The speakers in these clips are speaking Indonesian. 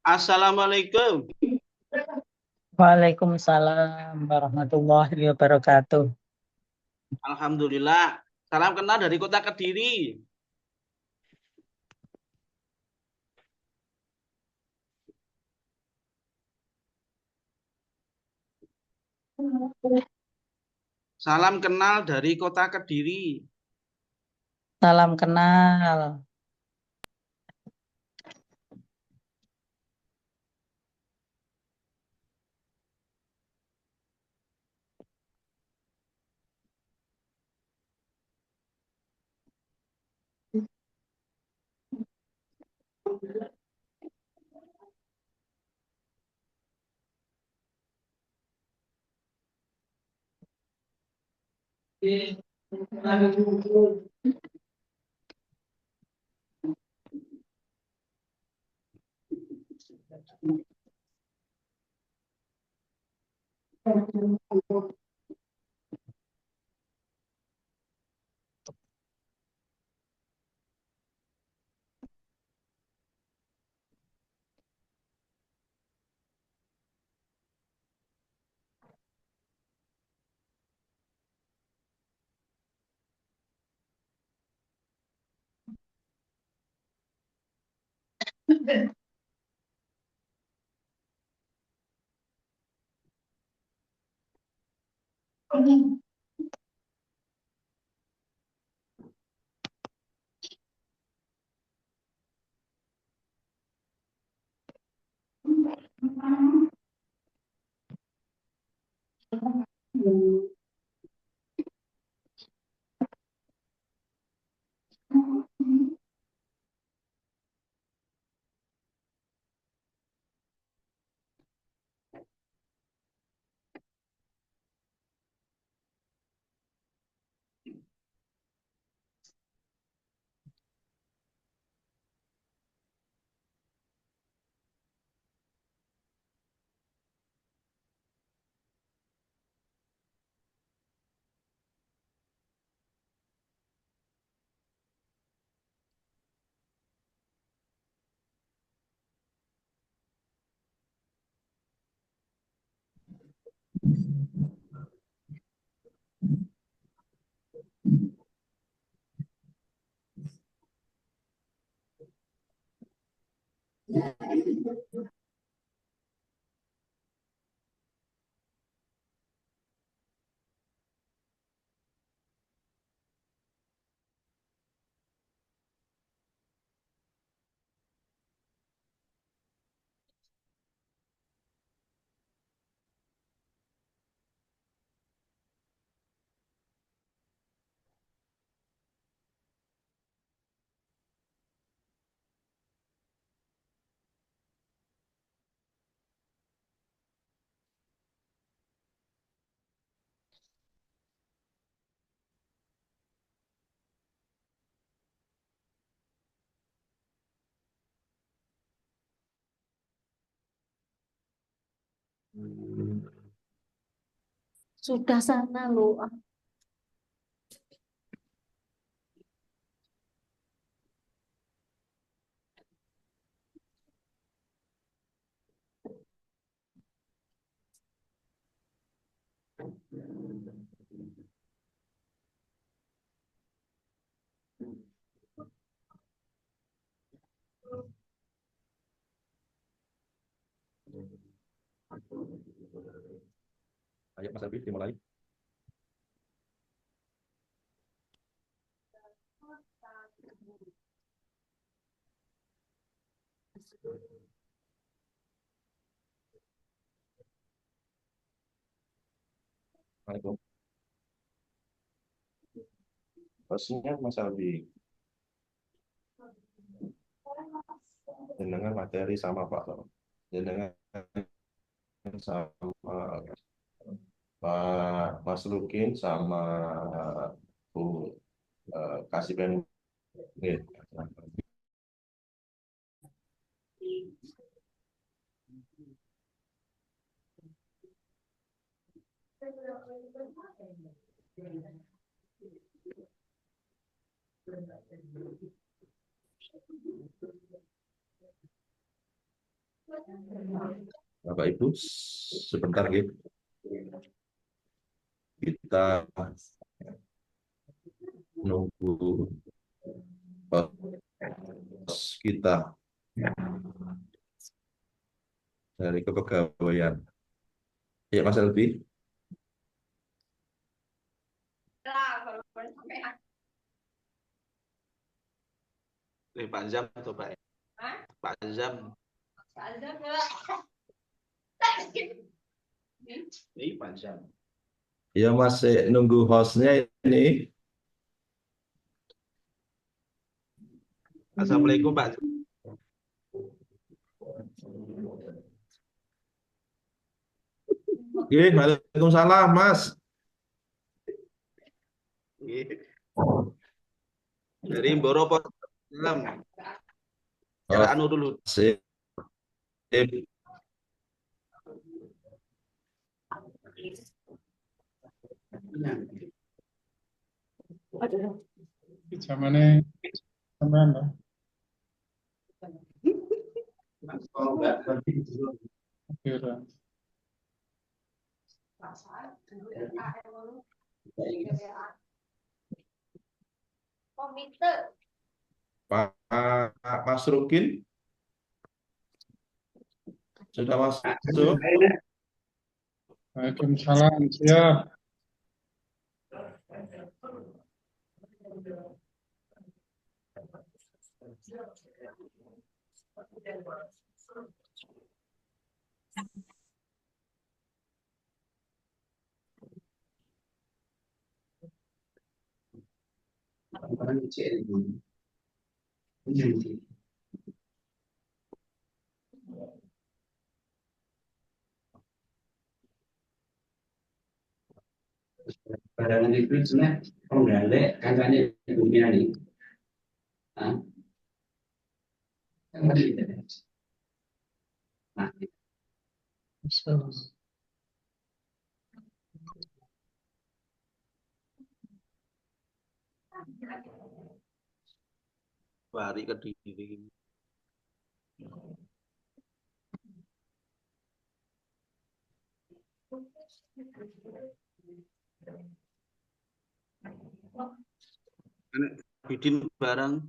Assalamualaikum. Waalaikumsalam warahmatullahi wabarakatuh. Alhamdulillah. Salam kenal dari kota Kediri. Salam kenal dari kota Kediri. Salam kenal. Sudah sana loh. Ayo Mas Albi dimulai. Assalamualaikum. Hostnya Mas Albi. Dengan materi sama Pak. Dengan sama Pak Mas Lukin sama Bu Kasih Ben. Bapak Ibu, sebentar gitu. Kita nunggu host kita dari kepegawaian. Ya Mas Albi. Pak Zam atau Pak? Pak Zam. Ini Pak Zam. Ya masih nunggu hostnya ini. Assalamualaikum Pak. Waalaikumsalam Mas. Dari Mboro Pak Zam. Cara anu dulu. Sip. Zamannya sampean toh. Kira. Pak Mas Rukin sudah masuk. Waalaikumsalam, siap. Barangan itu sebenarnya penggalek kancane dunia ini. Nah, Hari Kediri. Bidin bareng.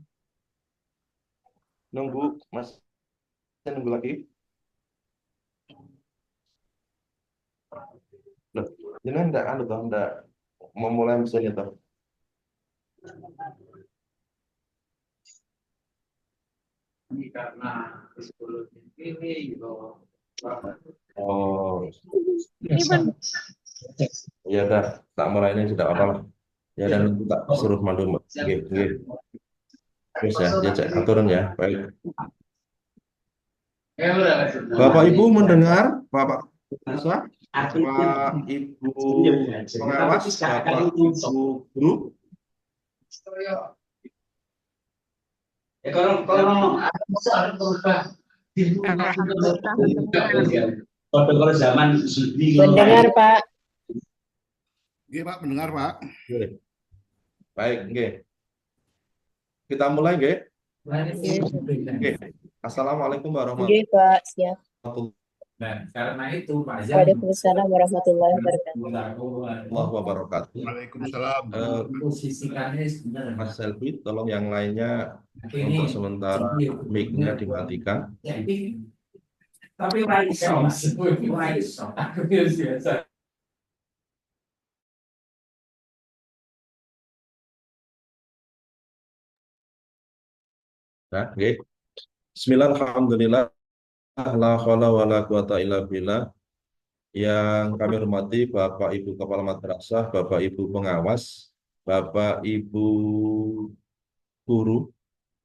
Nunggu Mas. Saya nunggu lagi. Loh, jangan enggak memulai mesinnya toh. ini karena psikologi ini gitu. Oh, Biasa. ya udah, tak mulai ini sudah apa lah. Ya dan nanti tak suruh mandu. Oke. Terus ya, dia cek aturan ya. Baik. Bapak Ibu mendengar, Bapak Musa, Bapak Ibu pengawas, Bapak Ibu guru. Ya kalau ada masalah berubah. Alhamdulillah. Kalau zaman Sudi Mendengar, Pak. Oke, Pak, mendengar, Pak. Oke. Baik, oke. Kita mulai, oke. Oke. Assalamualaikum warahmatullahi Oke, Pak. Siap. Nah, karena itu Pak Jan Waalaikumsalam warahmatullahi wabarakatuh. wabarakatuh. Waalaikumsalam. posisikannya sebenarnya Mas Selvi, tolong yang lainnya ini untuk sementara mic-nya dimatikan. jadi tapi raiso aku biasa Nah, oke. Bismillah, alhamdulillah, la haula wala quwata illa billah. Yang kami hormati Bapak Ibu Kepala Madrasah, Bapak Ibu pengawas, Bapak Ibu guru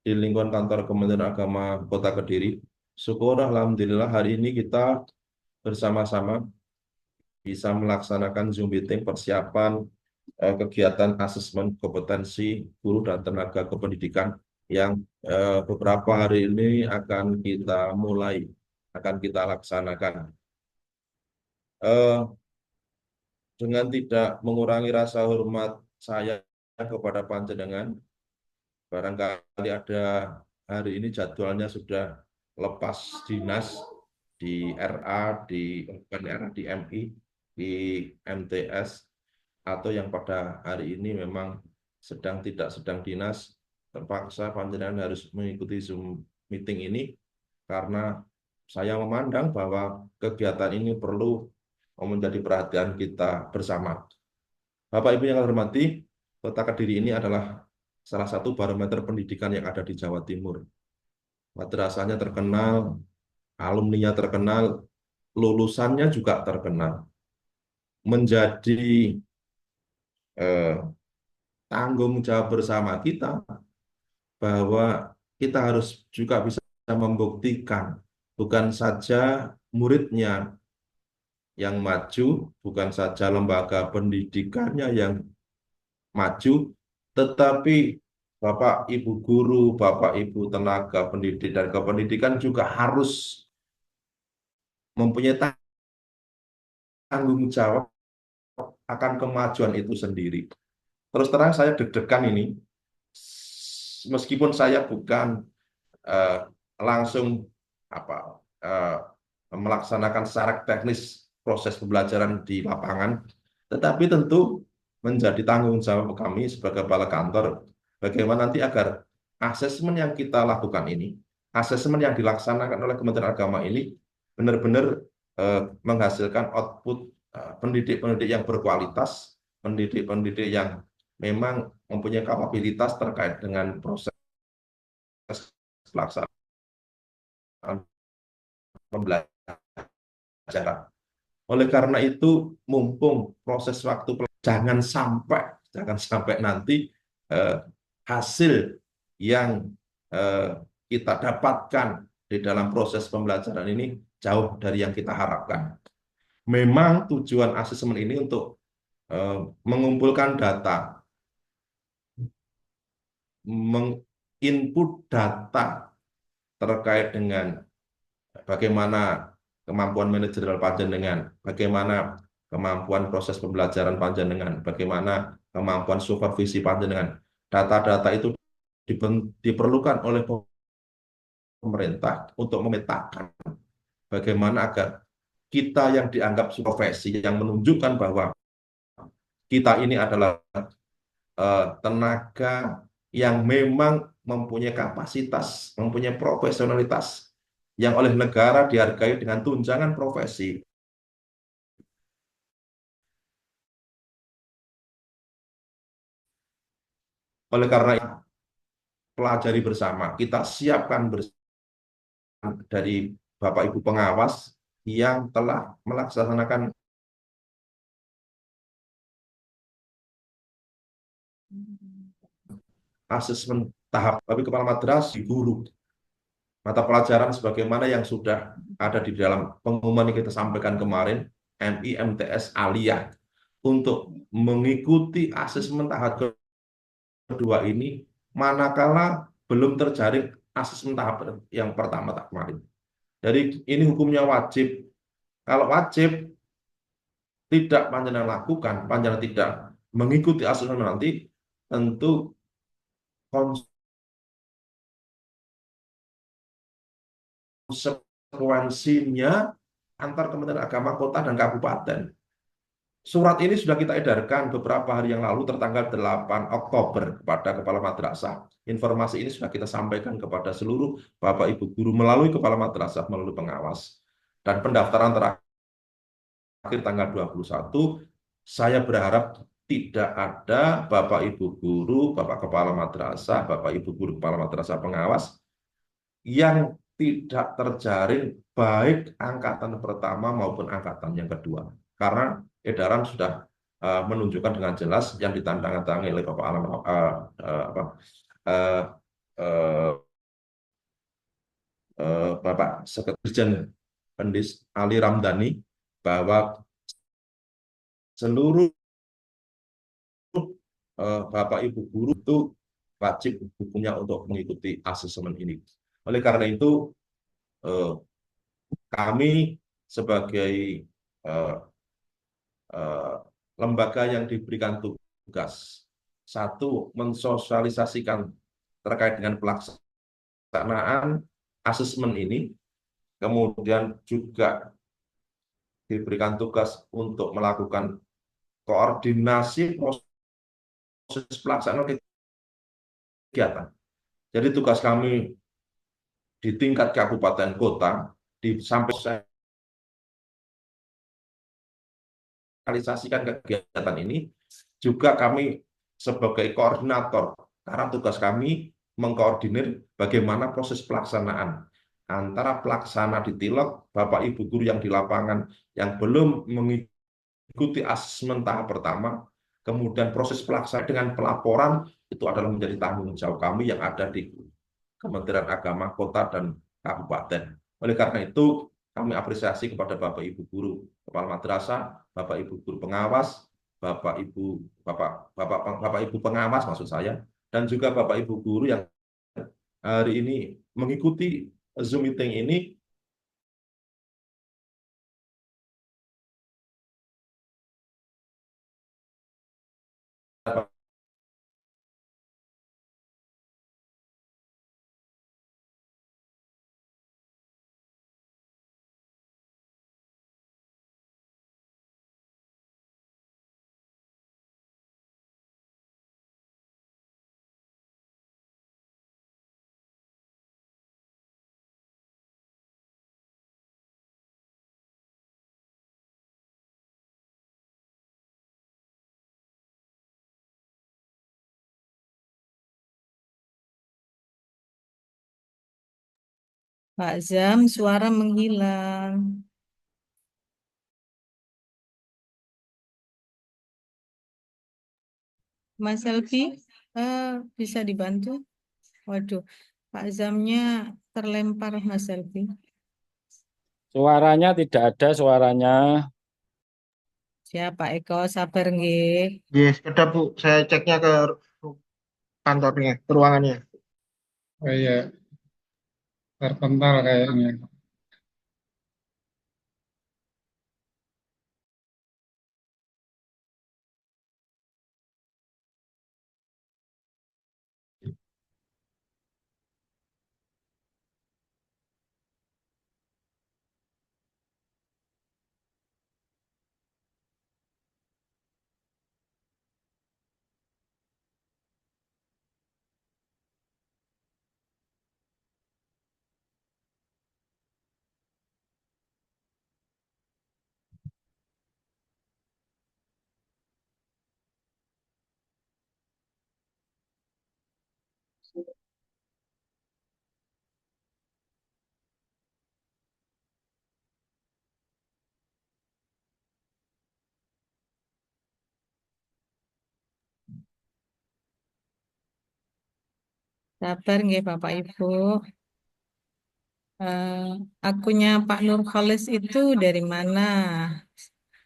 di lingkungan kantor Kementerian Agama Kota Kediri. Syukur alhamdulillah hari ini kita bersama-sama bisa melaksanakan Zoom meeting persiapan kegiatan asesmen kompetensi guru dan tenaga kependidikan yang beberapa hari ini akan kita mulai, akan kita laksanakan. Dengan tidak mengurangi rasa hormat saya kepada panjenengan, barangkali ada hari ini jadwalnya sudah lepas dinas di RA, di RA, di MI, di MTS, atau yang pada hari ini memang tidak sedang dinas, terpaksa panjenengan harus mengikuti Zoom meeting ini karena saya memandang bahwa kegiatan ini perlu menjadi perhatian kita bersama. Bapak Ibu yang saya hormati, Kota Kediri ini adalah salah satu barometer pendidikan yang ada di Jawa Timur. Madrasahnya terkenal, alumninya terkenal, lulusannya juga terkenal. Menjadi tanggung jawab bersama kita bahwa kita harus juga bisa membuktikan bukan saja muridnya yang maju, bukan saja lembaga pendidikannya yang maju, tetapi Bapak Ibu guru, Bapak Ibu tenaga pendidik dan kependidikan juga harus mempunyai tanggung jawab akan kemajuan itu sendiri. Terus terang saya deg-degan ini, meskipun saya bukan langsung melaksanakan secara teknis proses pembelajaran di lapangan, tetapi tentu menjadi tanggung jawab kami sebagai kepala kantor bagaimana nanti agar asesmen yang kita lakukan ini, asesmen yang dilaksanakan oleh Kementerian Agama ini benar-benar menghasilkan output pendidik-pendidik yang berkualitas, pendidik-pendidik yang memang mempunyai kapabilitas terkait dengan proses pelaksanaan pembelajaran. Oleh karena itu, mumpung proses waktu jangan sampai nanti hasil yang kita dapatkan di dalam proses pembelajaran ini jauh dari yang kita harapkan. Memang tujuan asesmen ini untuk mengumpulkan data, menginput data terkait dengan bagaimana kemampuan manajerial panjenengan, bagaimana kemampuan proses pembelajaran panjenengan, bagaimana kemampuan supervisi panjenengan. Data-data itu diperlukan oleh pemerintah untuk memetakan bagaimana agar kita yang dianggap profesi yang menunjukkan bahwa kita ini adalah tenaga yang memang mempunyai kapasitas, mempunyai profesionalitas yang oleh negara dihargai dengan tunjangan profesi. Oleh karena itu, pelajari bersama, kita siapkan bersama dari Bapak Ibu pengawas yang telah melaksanakan asesmen tahap, tapi kepala madrasah, guru, mata pelajaran sebagaimana yang sudah ada di dalam pengumuman yang kita sampaikan kemarin, MI, MTS, Aliyah, untuk mengikuti asesmen tahap kedua ini, manakala belum terjaring asesmen tahap yang pertama kemarin. Jadi ini hukumnya wajib Kalau wajib tidak panjenengan lakukan, panjenengan tidak mengikuti asuhan nanti, tentu konsekuensinya antar Kementerian Agama kota dan kabupaten. Surat ini sudah kita edarkan beberapa hari yang lalu tertanggal 8 Oktober kepada Kepala Madrasah. Informasi ini sudah kita sampaikan kepada seluruh Bapak Ibu guru melalui Kepala Madrasah, melalui pengawas. Dan pendaftaran terakhir tanggal 21, saya berharap tidak ada Bapak Ibu guru, Bapak Kepala Madrasah, Bapak Ibu guru Kepala Madrasah pengawas yang tidak terjaring baik angkatan pertama maupun angkatan yang kedua. Karena edaran sudah menunjukkan dengan jelas yang ditandatangani oleh Bapak Sekjen Pendis Ali Ramdhani bahwa seluruh Bapak Ibu guru itu wajib hukumnya untuk mengikuti asesmen ini. Oleh karena itu kami sebagai lembaga yang diberikan tugas, satu, mensosialisasikan terkait dengan pelaksanaan asesmen ini, kemudian juga diberikan tugas untuk melakukan koordinasi proses pelaksanaan kegiatan. Jadi tugas kami di tingkat kabupaten kota sampai realisasikan kegiatan ini, juga kami sebagai koordinator, karena tugas kami mengkoordinir bagaimana proses pelaksanaan antara pelaksana di Tilok, Bapak Ibu guru yang di lapangan yang belum mengikuti asesmen tahap pertama, kemudian proses pelaksanaan dengan pelaporan itu adalah menjadi tanggung jawab kami yang ada di Kementerian Agama Kota dan Kabupaten. Oleh karena itu, kami apresiasi kepada Bapak Ibu guru Kepala Madrasah, Bapak Ibu guru pengawas, Bapak Ibu pengawas maksud saya, dan juga Bapak Ibu guru yang hari ini mengikuti Zoom meeting ini. Pak Zam, suara menghilang. Mas Selvi, bisa dibantu? Waduh, Pak Zamnya terlempar, Mas Selvi. Suaranya tidak ada suaranya. Siapa Eko, sabar nggih. Yes, sudah Bu. Saya ceknya ke kantornya, ke ruangannya. Oh iya, terpental kayaknya. Sabar nggih Bapak Ibu. Akunnya Pak Nur Khalis itu dari mana?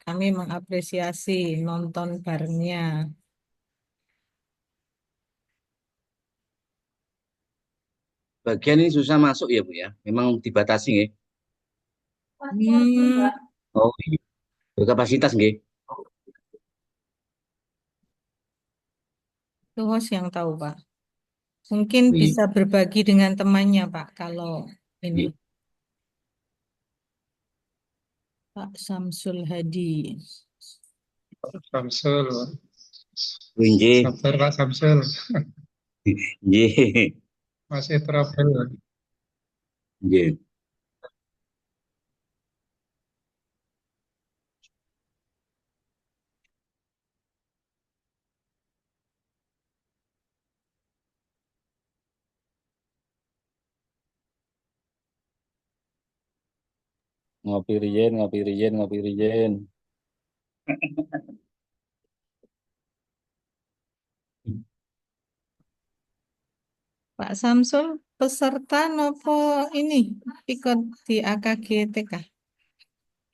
Kami mengapresiasi nonton barengnya. Bagian ini susah masuk ya Bu ya. Memang dibatasi ya. Hmm, Oh, iya. Berkapasitas nggih. Itu host yang tahu, Pak. Mungkin Iya. bisa berbagi dengan temannya, Pak, kalau ini. Iya. Pak Samsul Hadi. Samsul. Nggih. Sabar Pak Samsul. Nggih. Masih trouble. Nggih. Ngopi riyen, ngopi riyen, ngopi riyen. Pak Samsul peserta nopo ini ikut di AKGTK?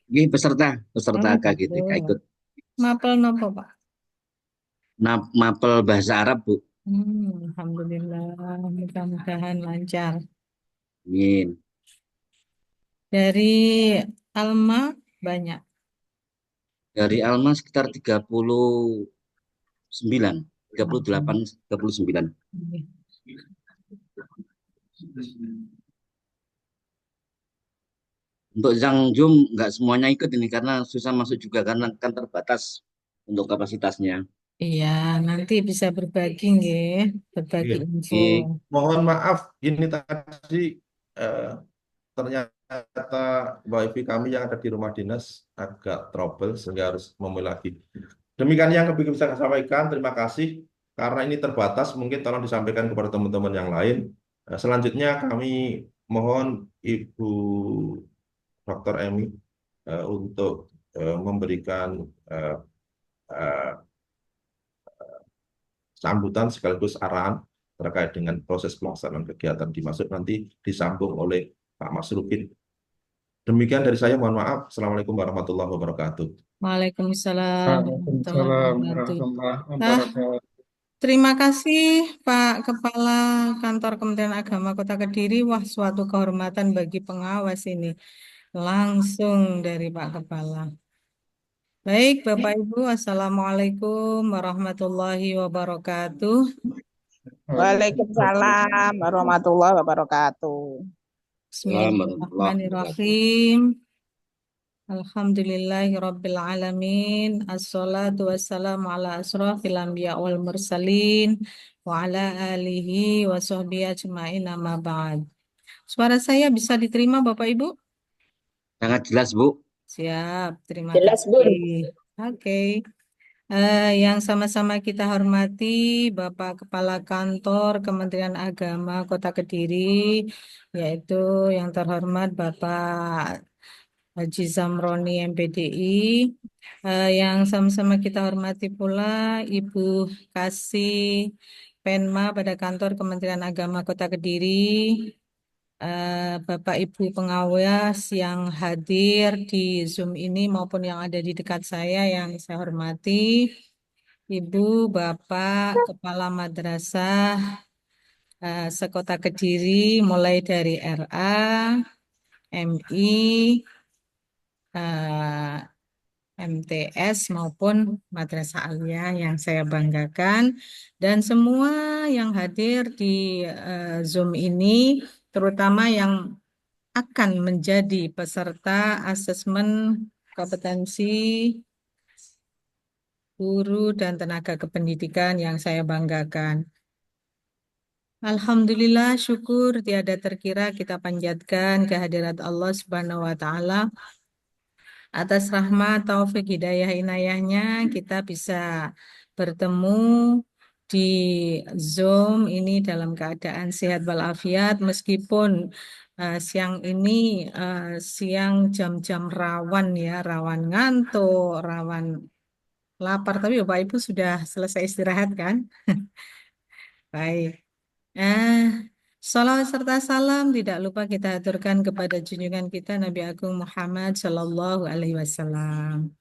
Nggih peserta, peserta Oh, KGTK gitu. ikut Mapel nopo, Pak? mapel bahasa Arab, Bu. Alhamdulillah, mudah-mudahan lancar. Amin. Dari Alma banyak. Dari Alma sekitar 39, 38, 39. Untuk yang Zoom nggak semuanya ikut ini karena susah masuk juga karena kan terbatas untuk kapasitasnya. Iya, nanti bisa berbagi nggih, berbagi Iya. info. Mohon maaf, ini tadi eh, ternyata wifi kami yang ada di rumah dinas agak trouble sehingga harus memulai lagi. Demikian yang bisa saya sampaikan. Terima kasih. Karena ini terbatas, mungkin tolong disampaikan kepada teman-teman yang lain. Selanjutnya kami mohon Ibu Dr. Emi untuk memberikan eh, eh, sambutan sekaligus arahan terkait dengan proses pelaksanaan kegiatan dimaksud nanti disambung oleh Pak Masrukin. Demikian dari saya, mohon maaf. Assalamualaikum warahmatullahi wabarakatuh. Waalaikumsalam warahmatullahi Waalaikumsalam wabarakatuh. warahmatullahi Nah, wabarakatuh. terima kasih Pak Kepala Kantor Kementerian Agama Kota Kediri. Wah, suatu kehormatan bagi pengawas ini. Langsung dari Pak Kepala. Baik, Bapak Ibu, Assalamualaikum warahmatullahi wabarakatuh. Waalaikumsalam warahmatullahi wabarakatuh. Bismillahirrahmanirrahim. Alhamdulillahirabbil alamin. Assalatu wassalamu ala asrofil anbiya wal mursalin wa ala alihi wa sahbihi ajmain amma ba'd. Suara saya bisa diterima Bapak Ibu? Sangat jelas, Bu. Siap, terima Jelas, Bun. kasih. Oke. Yang sama-sama kita hormati Bapak Kepala Kantor Kementerian Agama Kota Kediri, yaitu yang terhormat Bapak Haji Zamroni MPDI, yang sama-sama kita hormati pula Ibu Kasih Penma pada Kantor Kementerian Agama Kota Kediri, Bapak Ibu pengawas yang hadir di Zoom ini maupun yang ada di dekat saya yang saya hormati, Ibu, Bapak, Kepala Madrasah Sekota Kediri, mulai dari RA, MI, MTS maupun Madrasah Aliyah yang saya banggakan, dan semua yang hadir di Zoom ini, terutama yang akan menjadi peserta asesmen kompetensi guru dan tenaga kependidikan yang saya banggakan. Alhamdulillah, syukur tiada terkira kita panjatkan kehadirat Allah Subhanahu wa Ta'ala. Atas rahmat, taufik, hidayah, inayahnya, kita bisa bertemu di Zoom ini dalam keadaan sehat walafiat, meskipun siang ini siang jam-jam rawan ya, rawan ngantuk, rawan lapar, tapi Bapak Ibu sudah selesai istirahat kan? Baik. Salawat serta salam tidak lupa kita aturkan kepada junjungan kita Nabi Agung Muhammad Shallallahu Alaihi Wasallam.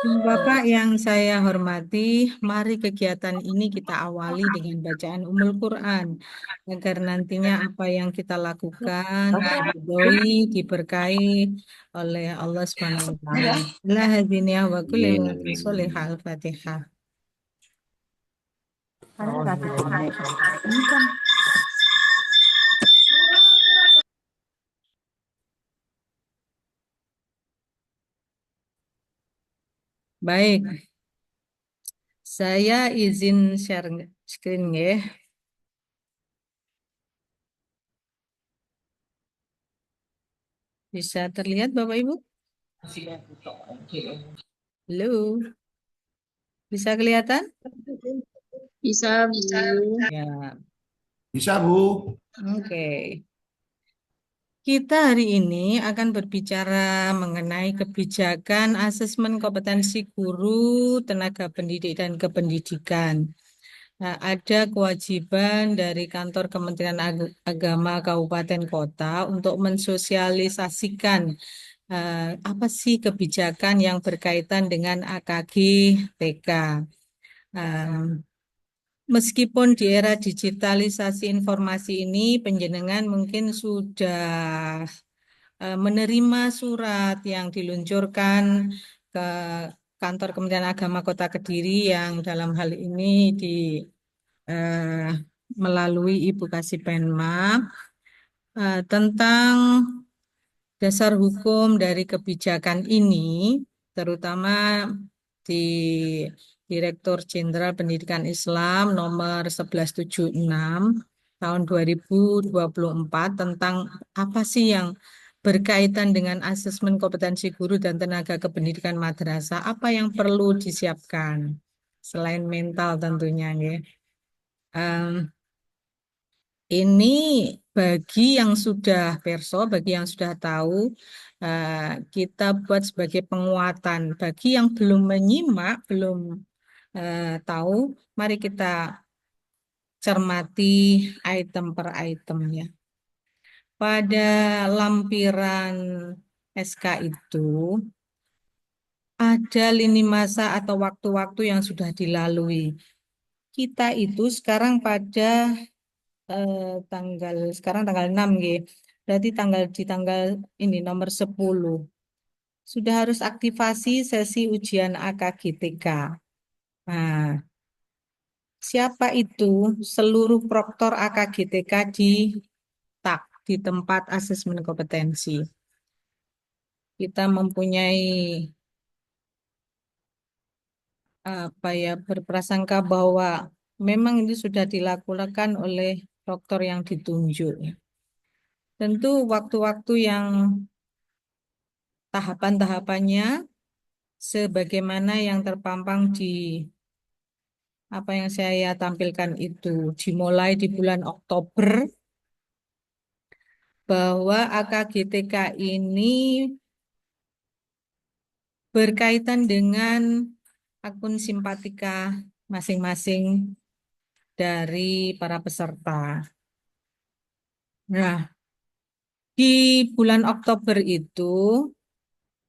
Bapak yang saya hormati, mari kegiatan ini kita awali dengan bacaan Ummul Quran agar nantinya apa yang kita lakukan diridhoi, diberkahi oleh Allah Subhanahu wa taala. La hadiniya wa kulli Amin, niyatin amin. sholihah. Al-Fatihah. Baik, saya izin share screen ya. Bisa terlihat Bapak Ibu? Halo, bisa kelihatan? Bisa, Bu. Ya, Bisa, Bu. oke. Kita hari ini akan berbicara mengenai kebijakan asesmen kompetensi guru, tenaga pendidik, dan kependidikan. Nah, ada kewajiban dari kantor Kementerian Agama Kabupaten Kota untuk mensosialisasikan apa sih kebijakan yang berkaitan dengan AKG TK. Meskipun di era digitalisasi informasi ini, penjenengan mungkin sudah menerima surat yang diluncurkan ke kantor Kementerian Agama Kota Kediri yang dalam hal ini eh, melalui Ibu Kasipenma tentang dasar hukum dari kebijakan ini, terutama di Direktur Jenderal Pendidikan Islam nomor 1176 tahun 2024 tentang apa sih yang berkaitan dengan asesmen kompetensi guru dan tenaga kependidikan madrasah, apa yang perlu disiapkan selain mental tentunya ya. Em, ini bagi yang sudah perso, bagi yang sudah tahu, kita buat sebagai penguatan. Bagi yang belum menyimak, belum tahu, mari kita cermati item per itemnya. Pada lampiran SK itu ada lini masa atau waktu-waktu yang sudah dilalui. Kita itu sekarang pada sekarang tanggal 6 gitu. Berarti di tanggal ini nomor 10 sudah harus aktivasi sesi ujian AKGTK. Nah, siapa itu? Seluruh proktor AKGTK di tempat asesmen kompetensi. Kita mempunyai berprasangka bahwa memang ini sudah dilakukan oleh proktor yang ditunjuk. Tentu waktu-waktu yang tahapan-tahapannya sebagaimana yang terpampang di apa yang saya tampilkan itu dimulai di bulan Oktober bahwa AKGTK ini berkaitan dengan akun simpatika masing-masing dari para peserta. Nah, di bulan Oktober itu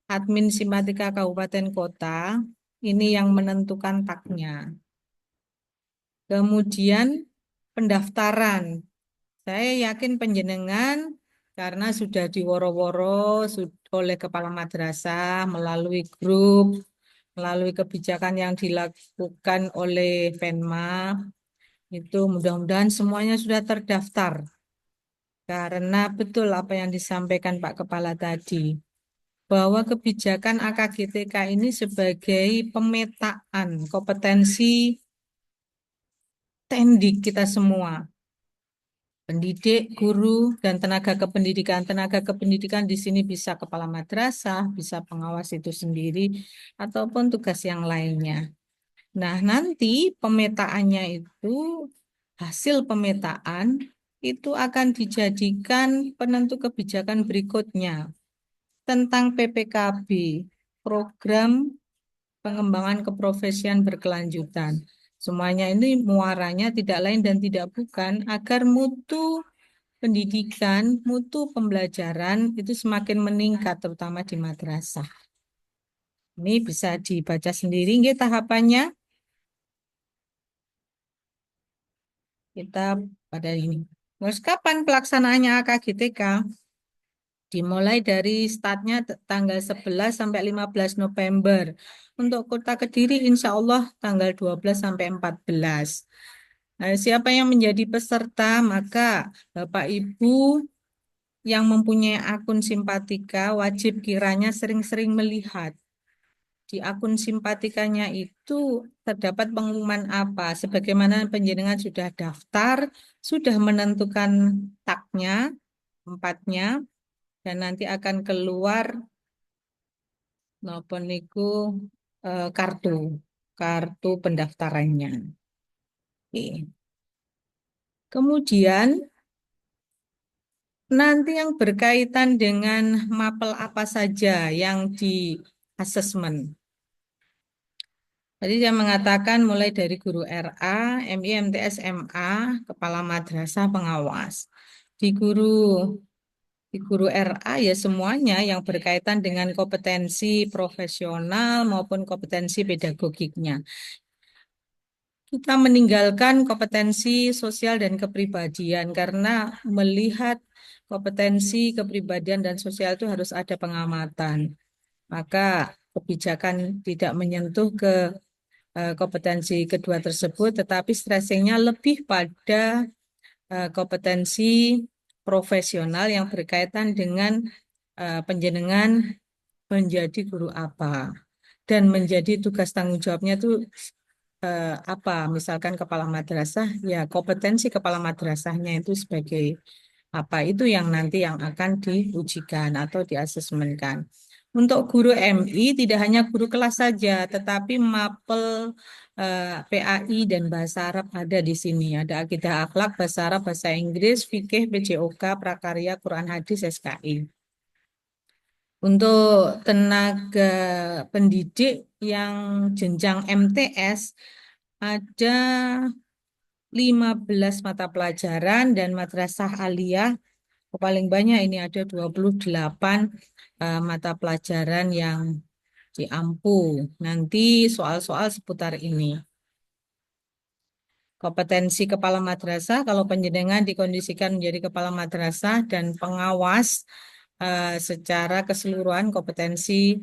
admin simpatika kabupaten kota ini yang menentukan tagnya. Kemudian pendaftaran. Saya yakin panjenengan karena sudah diworo-woro oleh kepala madrasah melalui grup, melalui kebijakan yang dilakukan oleh Penma, itu mudah-mudahan semuanya sudah terdaftar. Karena betul apa yang disampaikan Pak Kepala tadi, bahwa kebijakan AKGTK ini sebagai pemetaan kompetensi tendik kita semua. Pendidik, guru, dan tenaga kependidikan. Tenaga kependidikan di sini bisa kepala madrasah, bisa pengawas itu sendiri, ataupun tugas yang lainnya. Nah, nanti pemetaannya itu, hasil pemetaan itu akan dijadikan penentu kebijakan berikutnya tentang PPKB, program pengembangan keprofesian berkelanjutan. Semuanya ini muaranya tidak lain dan tidak bukan agar mutu pendidikan, mutu pembelajaran itu semakin meningkat, terutama di madrasah. Ini bisa dibaca sendiri nggih tahapannya. Kita pada ini. Terus kapan pelaksanaannya AKGTK? Dimulai dari startnya tanggal 11 sampai 15 November. Untuk Kota Kediri insya Allah tanggal 12 sampai 14. Nah, siapa yang menjadi peserta? Maka Bapak Ibu yang mempunyai akun Simpatika wajib kiranya sering-sering melihat. Di akun Simpatikanya itu terdapat pengumuman apa? Sebagaimana penjenengan sudah daftar, sudah menentukan tagnya, tempatnya, dan nanti akan keluar napa niku kartu pendaftarannya. Oke. Kemudian nanti yang berkaitan dengan mapel apa saja yang di asesmen. Tadi saya mengatakan mulai dari guru RA, MI, MTS, MA, kepala madrasah, pengawas. Di guru RA ya semuanya yang berkaitan dengan kompetensi profesional maupun kompetensi pedagogiknya. Kita meninggalkan kompetensi sosial dan kepribadian karena melihat kompetensi kepribadian dan sosial itu harus ada pengamatan. Maka kebijakan tidak menyentuh ke kompetensi kedua tersebut, tetapi stressingnya lebih pada kompetensi profesional yang berkaitan dengan penjenengan menjadi guru apa dan menjadi tugas tanggung jawabnya itu apa, misalkan kepala madrasah, ya kompetensi kepala madrasahnya itu sebagai apa, itu yang nanti yang akan diujikan atau diasesmenkan. Untuk guru MI tidak hanya guru kelas saja, tetapi mapel PAI dan bahasa Arab ada di sini. Ada akidah akhlak, bahasa Arab, bahasa Inggris, fikih, PJOK, prakarya, Quran hadis, SKI. Untuk tenaga pendidik yang jenjang MTS ada 15 mata pelajaran dan madrasah aliyah paling banyak ini ada 28 mata pelajaran yang diampu. Nanti soal-soal seputar ini. Kompetensi kepala madrasah, kalau penjenengan dikondisikan menjadi kepala madrasah dan pengawas secara keseluruhan kompetensi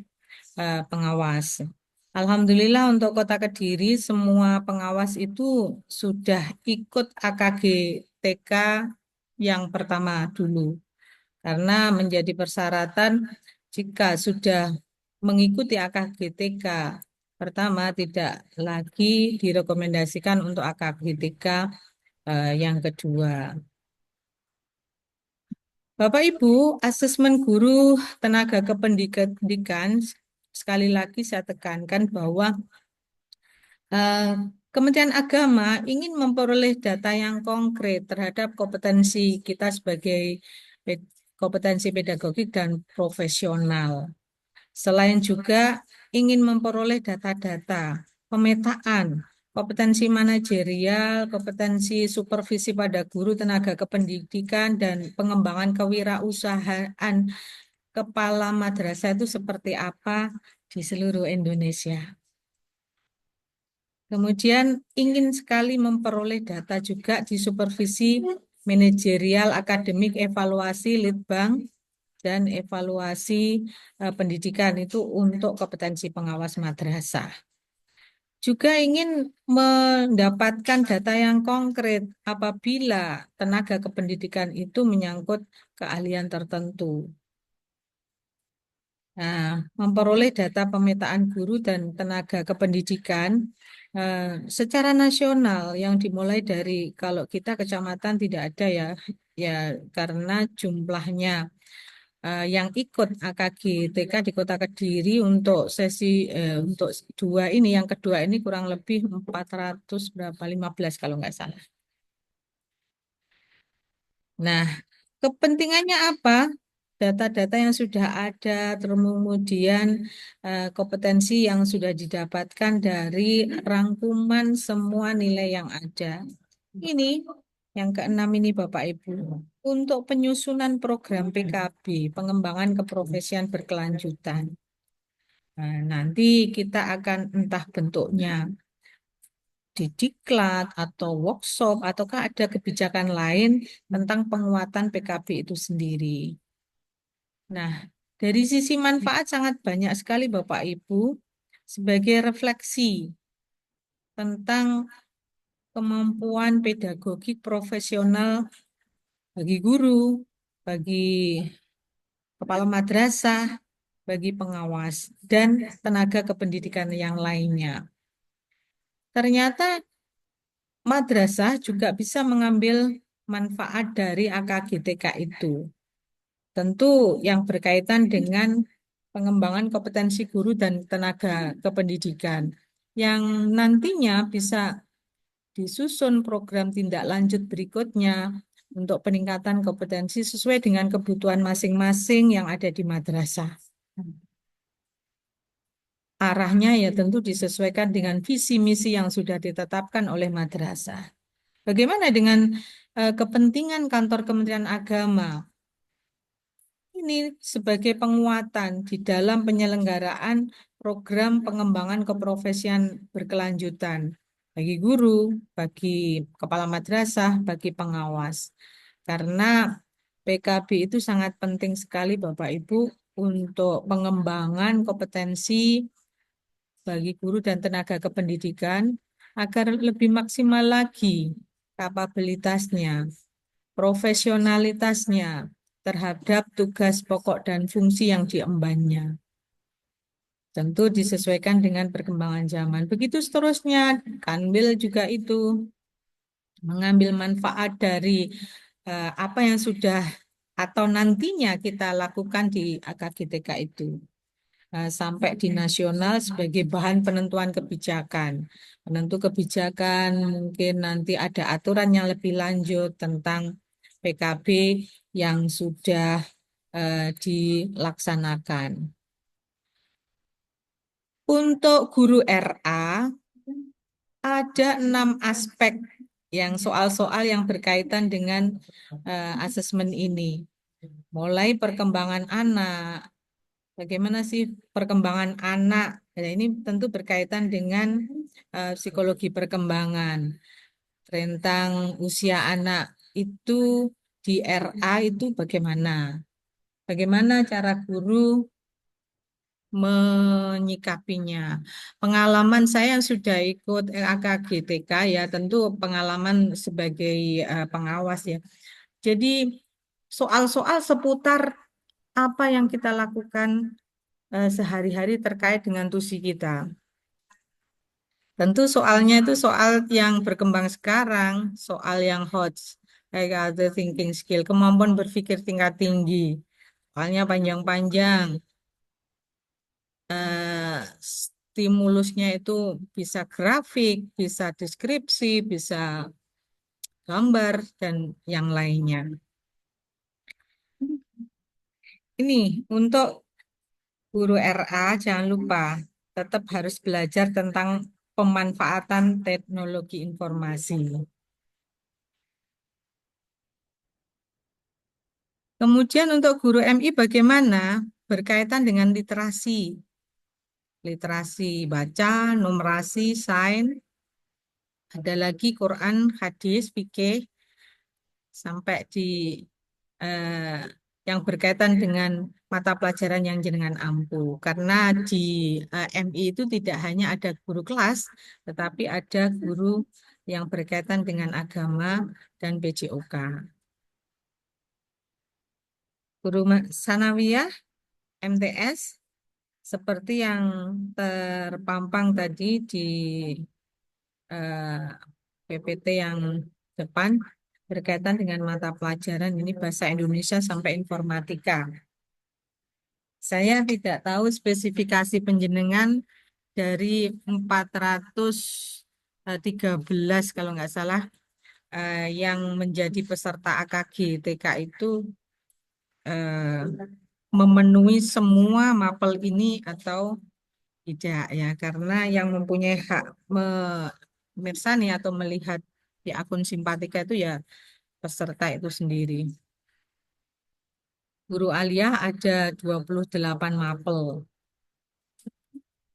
pengawas. Alhamdulillah untuk Kota Kediri semua pengawas itu sudah ikut AKG TK yang pertama dulu. Karena menjadi persyaratan jika sudah mengikuti AKG TK pertama tidak lagi direkomendasikan untuk AKG TK yang kedua. Bapak Ibu, asesmen guru tenaga kependidikan sekali lagi saya tekankan bahwa Kementerian Agama ingin memperoleh data yang konkret terhadap kompetensi kita sebagai kompetensi pedagogik dan profesional. Selain juga ingin memperoleh data-data pemetaan kompetensi manajerial, kompetensi supervisi pada guru tenaga kependidikan, dan pengembangan kewirausahaan kepala madrasah itu seperti apa di seluruh Indonesia. Kemudian ingin sekali memperoleh data juga di supervisi manajerial, akademik, evaluasi, litbang, dan evaluasi pendidikan itu untuk kompetensi pengawas madrasah. Juga ingin mendapatkan data yang konkret apabila tenaga kependidikan itu menyangkut keahlian tertentu. Nah, memperoleh data pemetaan guru dan tenaga kependidikan secara nasional yang dimulai dari, kalau kita kecamatan tidak ada ya karena jumlahnya yang ikut AKG TK di Kota Kediri untuk sesi untuk yang kedua ini kurang lebih 415 kalau nggak salah. Nah, kepentingannya apa? Data-data yang sudah ada, kemudian kompetensi yang sudah didapatkan dari rangkuman semua nilai yang ada. Ini yang keenam ini Bapak Ibu. Untuk penyusunan program PKB, pengembangan keprofesian berkelanjutan. Nah, nanti kita akan entah bentuknya di diklat atau workshop ataukah ada kebijakan lain tentang penguatan PKB itu sendiri. Nah, dari sisi manfaat sangat banyak sekali Bapak Ibu sebagai refleksi tentang kemampuan pedagogik profesional bagi guru, bagi kepala madrasah, bagi pengawas, dan tenaga kependidikan yang lainnya. Ternyata madrasah juga bisa mengambil manfaat dari AKGTK itu. Tentu yang berkaitan dengan pengembangan kompetensi guru dan tenaga kependidikan yang nantinya bisa disusun program tindak lanjut berikutnya untuk peningkatan kompetensi sesuai dengan kebutuhan masing-masing yang ada di madrasah. Arahnya ya tentu disesuaikan dengan visi misi yang sudah ditetapkan oleh madrasah. Bagaimana dengan kepentingan kantor Kementerian Agama? Ini sebagai penguatan di dalam penyelenggaraan program pengembangan keprofesian berkelanjutan bagi guru, bagi kepala madrasah, bagi pengawas. Karena PKB itu sangat penting sekali Bapak Ibu untuk pengembangan kompetensi bagi guru dan tenaga kependidikan agar lebih maksimal lagi kapabilitasnya, profesionalitasnya terhadap tugas pokok dan fungsi yang diembannya. Tentu disesuaikan dengan perkembangan zaman. Begitu seterusnya, Kanwil juga itu mengambil manfaat dari apa yang sudah atau nantinya kita lakukan di AKGTK itu. Sampai di nasional sebagai bahan penentuan kebijakan. Penentu kebijakan mungkin nanti ada aturan yang lebih lanjut tentang PKB yang sudah dilaksanakan. Untuk guru RA, ada 6 aspek yang soal-soal yang berkaitan dengan asesmen ini. Mulai perkembangan anak, bagaimana sih perkembangan anak? Ya, ini tentu berkaitan dengan psikologi perkembangan. Rentang usia anak itu di RA itu bagaimana? Bagaimana cara guru menyikapinya? Pengalaman saya yang sudah ikut AKGTK ya tentu pengalaman sebagai pengawas ya. Jadi soal-soal seputar apa yang kita lakukan sehari-hari terkait dengan tusi kita. Tentu soalnya itu soal yang berkembang sekarang, soal yang hot, kayak other thinking skill, kemampuan berpikir tingkat tinggi. Soalnya panjang-panjang, stimulusnya itu bisa grafik, bisa deskripsi, bisa gambar, dan yang lainnya. Ini untuk guru RA, jangan lupa tetap harus belajar tentang pemanfaatan teknologi informasi. Kemudian untuk guru MI bagaimana? Berkaitan dengan literasi. Literasi baca, numerasi, sains, ada lagi Quran, hadis, fikih, sampai di yang berkaitan dengan mata pelajaran yang jenengan ampu. Karena di MI itu tidak hanya ada guru kelas, tetapi ada guru yang berkaitan dengan agama dan PJOK. Guru sanawiyah, MTS, seperti yang terpampang tadi di PPT yang depan, berkaitan dengan mata pelajaran ini bahasa Indonesia sampai informatika. Saya tidak tahu spesifikasi penjenengan dari 413 kalau nggak salah yang menjadi peserta AKG TK itu memenuhi semua mapel ini atau tidak ya, karena yang mempunyai hak memirsani atau melihat di akun Simpatika itu ya peserta itu sendiri. Guru aliyah ada 28 mapel.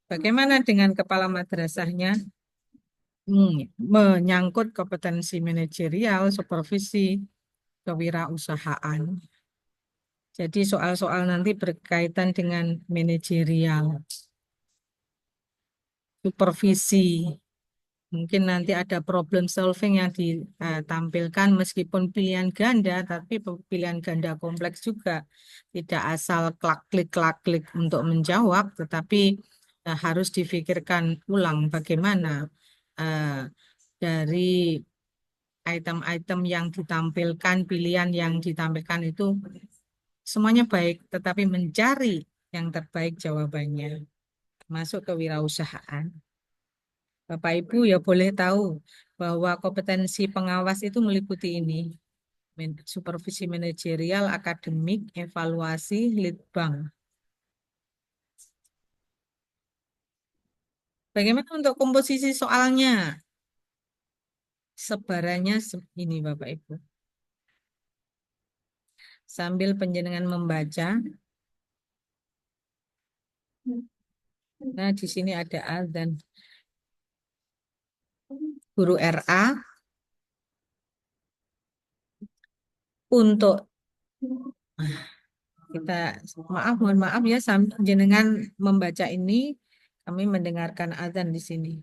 Bagaimana dengan kepala madrasahnya? Menyangkut kompetensi manajerial, supervisi, kewirausahaan. Jadi soal-soal nanti berkaitan dengan manajerial, supervisi. Mungkin nanti ada problem solving yang ditampilkan meskipun pilihan ganda, tapi pilihan ganda kompleks juga. Tidak asal klak-klik untuk menjawab, tetapi harus difikirkan ulang bagaimana dari item-item yang ditampilkan, pilihan yang ditampilkan itu semuanya baik, tetapi mencari yang terbaik jawabannya. Masuk ke wirausahaan. Bapak Ibu ya boleh tahu bahwa kompetensi pengawas itu meliputi ini. Supervisi manajerial, akademik, evaluasi, lead bank. Bagaimana untuk komposisi soalnya? Sebarannya ini Bapak Ibu. Sambil penjenengan membaca. Nah, di sini ada azan. Guru RA untuk kita mohon maaf ya sambil jenengan membaca ini kami mendengarkan azan di sini.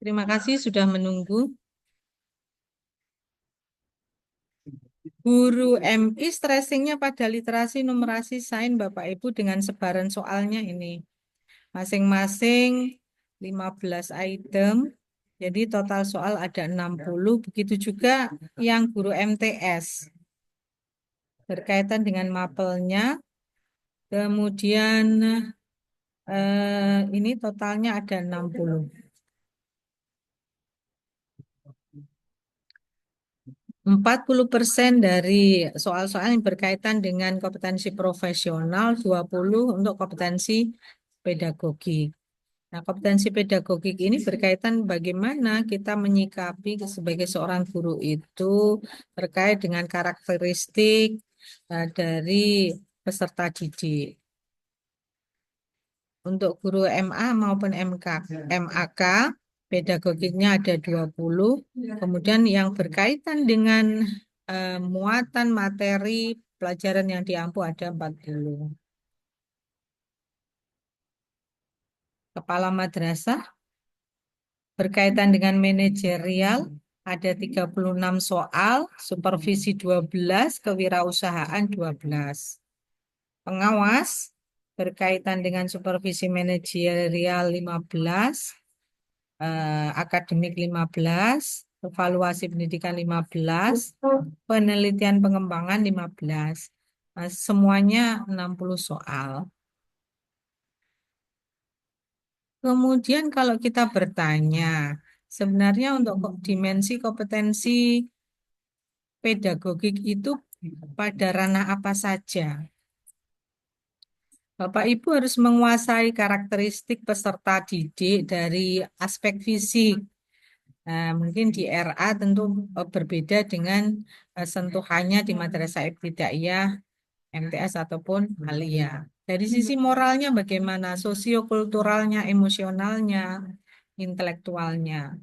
Terima kasih sudah menunggu. Guru MI stressingnya pada literasi, numerasi, sains Bapak Ibu dengan sebaran soalnya ini. Masing-masing 15 item. Jadi total soal ada 60. Begitu juga yang guru MTS. Berkaitan dengan mapelnya. Kemudian ini totalnya ada 60. 40% dari soal-soal yang berkaitan dengan kompetensi profesional, 20 untuk kompetensi pedagogik. Nah, kompetensi pedagogik ini berkaitan bagaimana kita menyikapi sebagai seorang guru itu terkait dengan karakteristik dari peserta didik. Untuk guru MA maupun MAK, pedagogiknya ada 20, kemudian yang berkaitan dengan muatan materi pelajaran yang diampu ada 40. Kepala madrasah berkaitan dengan manajerial ada 36 soal, supervisi 12, kewirausahaan 12. Pengawas berkaitan dengan supervisi manajerial 15, akademik 15, evaluasi pendidikan 15, penelitian pengembangan 15. Semuanya 60 soal. Kemudian kalau kita bertanya, sebenarnya untuk dimensi kompetensi pedagogik itu pada ranah apa saja? Bapak Ibu harus menguasai karakteristik peserta didik dari aspek fisik. Nah, mungkin di RA tentu berbeda dengan sentuhannya di Madrasah Ibtidaiyah, MTS ataupun Aliyah. Dari sisi moralnya bagaimana, sosiokulturalnya, emosionalnya, intelektualnya.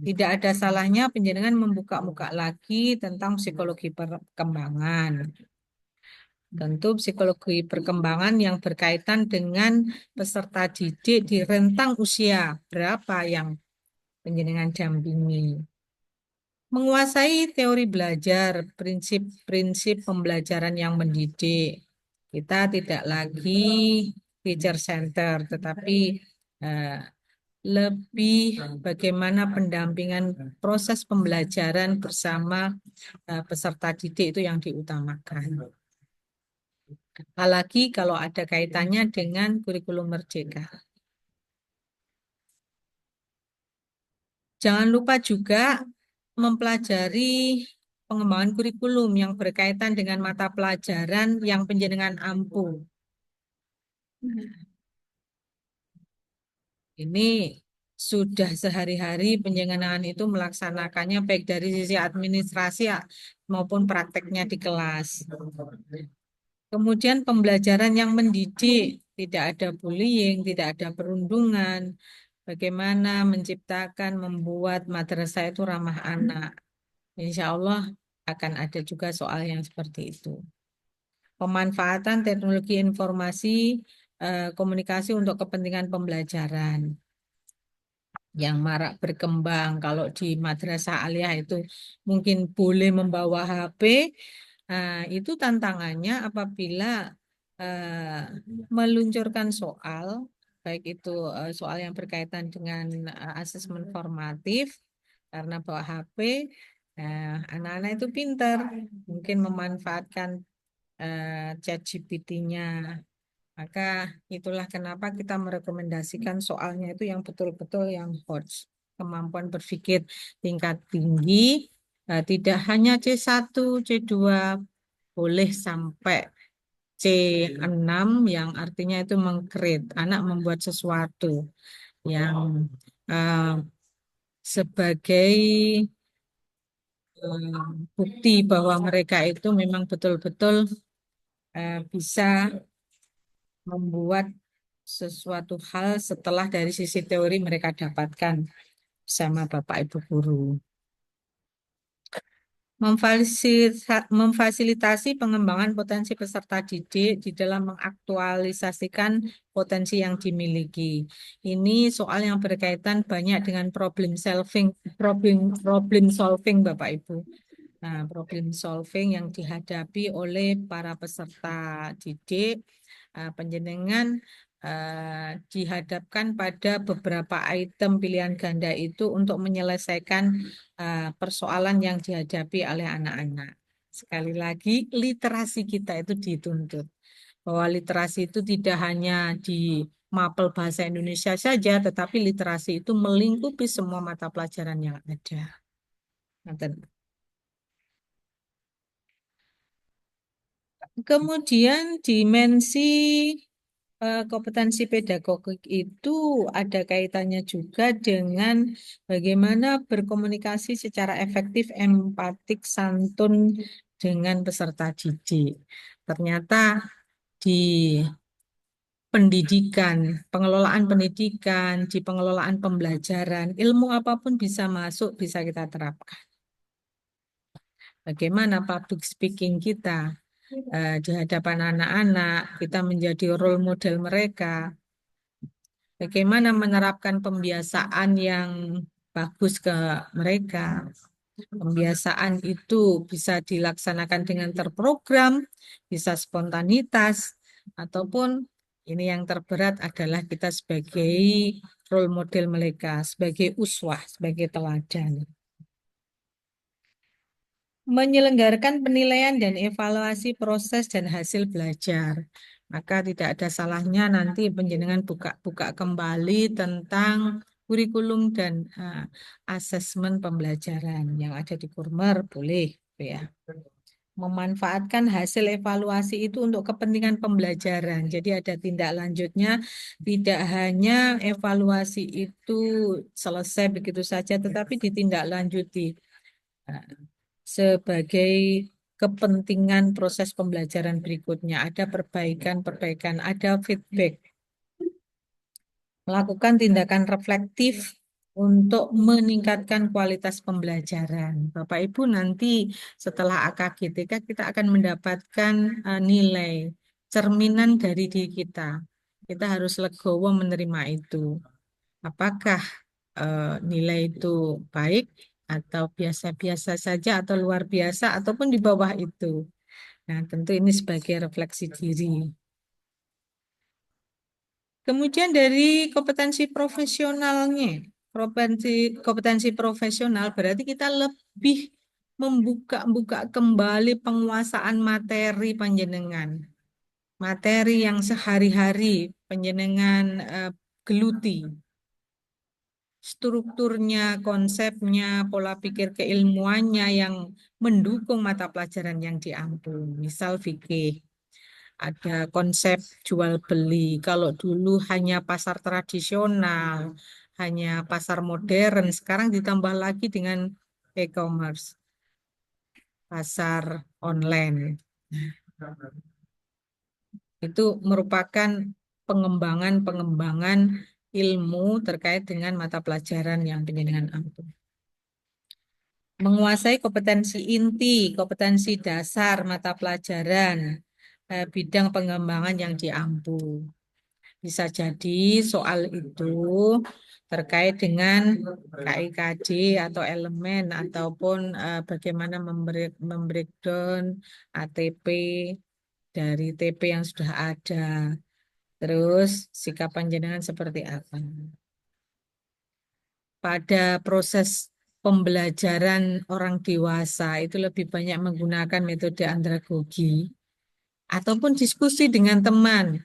Tidak ada salahnya penjenengan membuka-buka lagi tentang psikologi perkembangan. Tentu psikologi perkembangan yang berkaitan dengan peserta didik di rentang usia berapa yang penjenengan dampingi. Menguasai teori belajar, prinsip-prinsip pembelajaran yang mendidik. Kita tidak lagi teacher center, tetapi lebih bagaimana pendampingan proses pembelajaran bersama peserta didik itu yang diutamakan. Apalagi kalau ada kaitannya dengan kurikulum merdeka. Jangan lupa juga mempelajari pengembangan kurikulum yang berkaitan dengan mata pelajaran yang penjenengan ampuh. Ini sudah sehari-hari penjenengan itu melaksanakannya baik dari sisi administrasi maupun prakteknya di kelas. Kemudian pembelajaran yang mendidik, tidak ada bullying, tidak ada perundungan. Bagaimana menciptakan, membuat madrasah itu ramah anak. Insya Allah akan ada juga soal yang seperti itu. Pemanfaatan teknologi informasi, komunikasi untuk kepentingan pembelajaran yang marak berkembang. Kalau di Madrasah Aliyah itu mungkin boleh membawa HP, itu tantangannya apabila meluncurkan soal, baik itu soal yang berkaitan dengan asesmen formatif, karena bawa HP, anak-anak itu pintar, mungkin memanfaatkan ChatGPT-nya. Maka itulah kenapa kita merekomendasikan soalnya itu yang betul-betul yang hot. Kemampuan berpikir tingkat tinggi, tidak hanya C1, C2, boleh sampai C6 yang artinya itu meng-create, anak membuat sesuatu yang sebagai bukti bahwa mereka itu memang betul-betul bisa membuat sesuatu hal setelah dari sisi teori mereka dapatkan sama Bapak Ibu guru. Memfasilitasi pengembangan potensi peserta didik di dalam mengaktualisasikan potensi yang dimiliki. Ini soal yang berkaitan banyak dengan problem solving Bapak Ibu. Nah, problem solving yang dihadapi oleh para peserta didik, penjenengan dihadapkan pada beberapa item pilihan ganda itu untuk menyelesaikan persoalan yang dihadapi oleh anak-anak. Sekali lagi, literasi kita itu dituntut. Bahwa literasi itu tidak hanya di mapel bahasa Indonesia saja, tetapi literasi itu melingkupi semua mata pelajaran yang ada. Kemudian dimensi kompetensi pedagogik itu ada kaitannya juga dengan bagaimana berkomunikasi secara efektif, empatik, santun dengan peserta didik. Ternyata di pendidikan, pengelolaan pendidikan, di pengelolaan pembelajaran, ilmu apapun bisa masuk, bisa kita terapkan. Bagaimana public speaking kita di hadapan anak-anak, kita menjadi role model mereka. Bagaimana menerapkan pembiasaan yang bagus ke mereka. Pembiasaan itu bisa dilaksanakan dengan terprogram, bisa spontanitas, Ataupun ini yang terberat adalah kita sebagai role model mereka, sebagai uswah, sebagai teladan. Menyelenggarakan penilaian dan evaluasi proses dan hasil belajar. Maka tidak ada salahnya nanti penjenengan buka kembali tentang kurikulum dan asesmen pembelajaran yang ada di Kurmer, boleh ya. Memanfaatkan hasil evaluasi itu untuk kepentingan pembelajaran. Jadi ada tindak lanjutnya, tidak hanya evaluasi itu selesai begitu saja, tetapi ditindaklanjuti sebagai kepentingan proses pembelajaran berikutnya. Ada perbaikan, ada feedback. Melakukan tindakan reflektif untuk meningkatkan kualitas pembelajaran. Bapak Ibu nanti setelah AKGTK kita akan mendapatkan nilai cerminan dari diri kita. Kita harus legowo menerima itu. Apakah nilai itu baik atau biasa-biasa saja atau luar biasa ataupun di bawah itu. Nah, tentu ini sebagai refleksi diri. Kemudian dari kompetensi profesionalnya, kompetensi profesional berarti kita lebih membuka kembali penguasaan materi panjenengan. Materi yang sehari-hari panjenengan geluti. Strukturnya, konsepnya, pola pikir keilmuannya yang mendukung mata pelajaran yang diambil. Misal fikih, ada konsep jual beli. Kalau dulu hanya pasar tradisional, hanya pasar modern, sekarang ditambah lagi dengan e-commerce, pasar online. Itu merupakan pengembangan ilmu terkait dengan mata pelajaran yang penjenengan ambil. Menguasai kompetensi inti, kompetensi dasar mata pelajaran, bidang pengembangan yang diampu. Bisa jadi soal itu terkait dengan KIKD atau elemen ataupun bagaimana membreakdown ATP dari TP yang sudah ada. Terus sikap panjenengan seperti apa? Pada proses pembelajaran orang dewasa itu lebih banyak menggunakan metode andragogi ataupun diskusi dengan teman.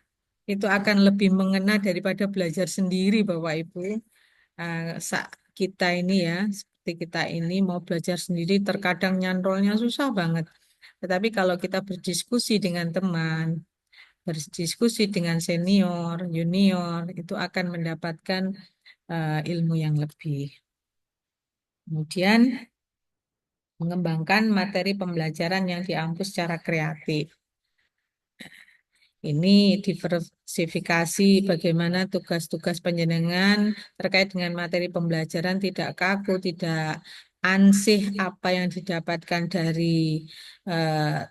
Itu akan lebih mengena daripada belajar sendiri, Bapak Ibu. Kita ini ya, seperti kita ini mau belajar sendiri terkadang nyantolnya susah banget. Tetapi kalau kita berdiskusi dengan teman, berdiskusi dengan senior, junior, itu akan mendapatkan ilmu yang lebih. Kemudian mengembangkan materi pembelajaran yang diampu secara kreatif. Ini diversifikasi bagaimana tugas-tugas panjenengan terkait dengan materi pembelajaran tidak kaku, tidak ansih apa yang didapatkan dari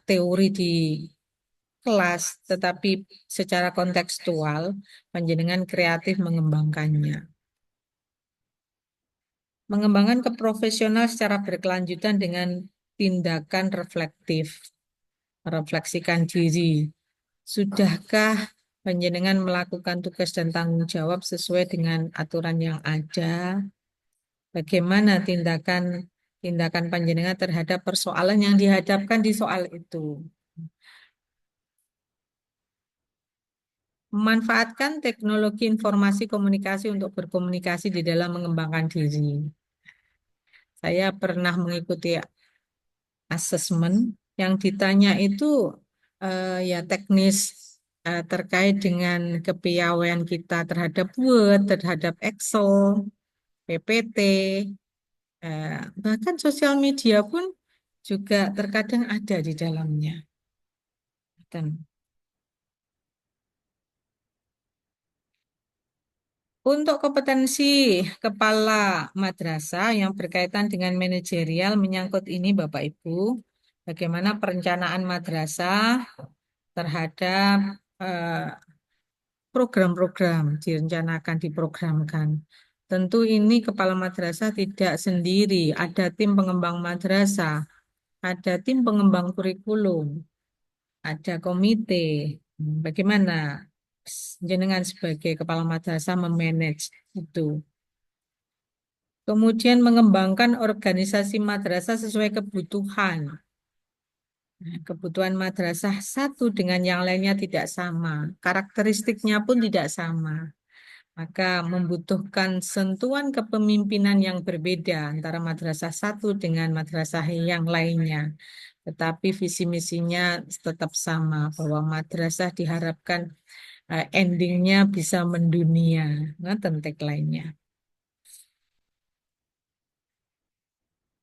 teori di kelas, tetapi secara kontekstual panjenengan kreatif mengembangkannya. Mengembangkan keprofesional secara berkelanjutan dengan tindakan reflektif, merefleksikan diri. Sudahkah panjenengan melakukan tugas dan tanggung jawab sesuai dengan aturan yang ada? Bagaimana tindakan panjenengan terhadap persoalan yang dihadapkan di soal itu? Memanfaatkan teknologi informasi komunikasi untuk berkomunikasi di dalam mengembangkan diri. Saya pernah mengikuti asesmen yang ditanya itu ya teknis terkait dengan kepiawaian kita terhadap Word, terhadap Excel, PPT, bahkan sosial media pun juga terkadang ada di dalamnya. Untuk kompetensi kepala madrasah yang berkaitan dengan manajerial menyangkut ini Bapak Ibu, bagaimana perencanaan madrasah terhadap program-program direncanakan, diprogramkan. Tentu ini kepala madrasah tidak sendiri, ada tim pengembang madrasah, ada tim pengembang kurikulum, ada komite, Bagaimana jenengan sebagai kepala madrasah memanage itu? Kemudian mengembangkan organisasi madrasah sesuai kebutuhan. Nah, kebutuhan madrasah satu dengan yang lainnya tidak sama. Karakteristiknya pun tidak sama. Maka membutuhkan sentuhan kepemimpinan yang berbeda antara madrasah satu dengan madrasah yang lainnya. Tetapi visi misinya tetap sama, bahwa madrasah diharapkan endingnya bisa mendunia. Nah, tagline-nya.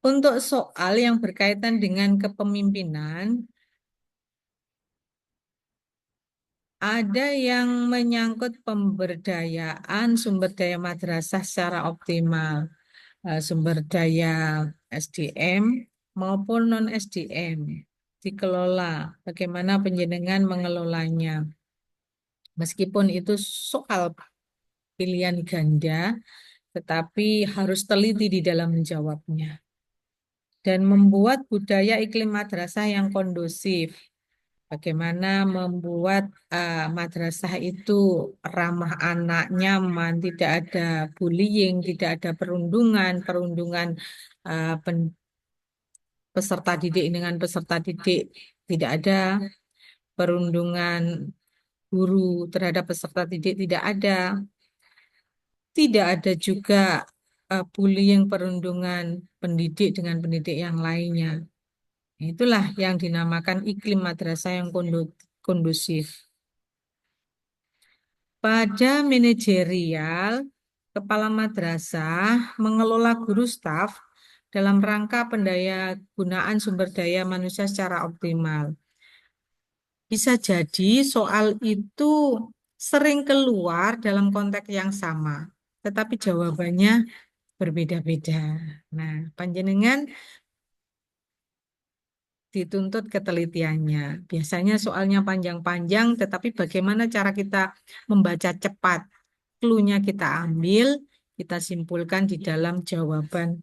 Untuk soal yang berkaitan dengan kepemimpinan, ada yang menyangkut pemberdayaan sumber daya madrasah secara optimal, sumber daya SDM maupun non-SDM dikelola. Bagaimana penjenengan mengelolanya? Meskipun itu soal pilihan ganda, tetapi harus teliti di dalam menjawabnya. Dan membuat budaya iklim madrasah yang kondusif. Bagaimana membuat madrasah itu ramah anak, nyaman, tidak ada bullying, tidak ada perundungan peserta didik dengan peserta didik, tidak ada perundungan guru terhadap peserta didik, tidak ada. Tidak ada juga bullying, perundungan pendidik dengan pendidik yang lainnya. Itulah yang dinamakan iklim madrasah yang kondusif. Pada manajerial, kepala madrasah mengelola guru staf dalam rangka pendayagunaan sumber daya manusia secara optimal. Bisa jadi soal itu sering keluar dalam konteks yang sama, tetapi jawabannya berbeda-beda. Nah, panjenengan dituntut ketelitiannya. Biasanya soalnya panjang-panjang, tetapi bagaimana cara kita membaca cepat? Clue-nya kita ambil, kita simpulkan di dalam jawaban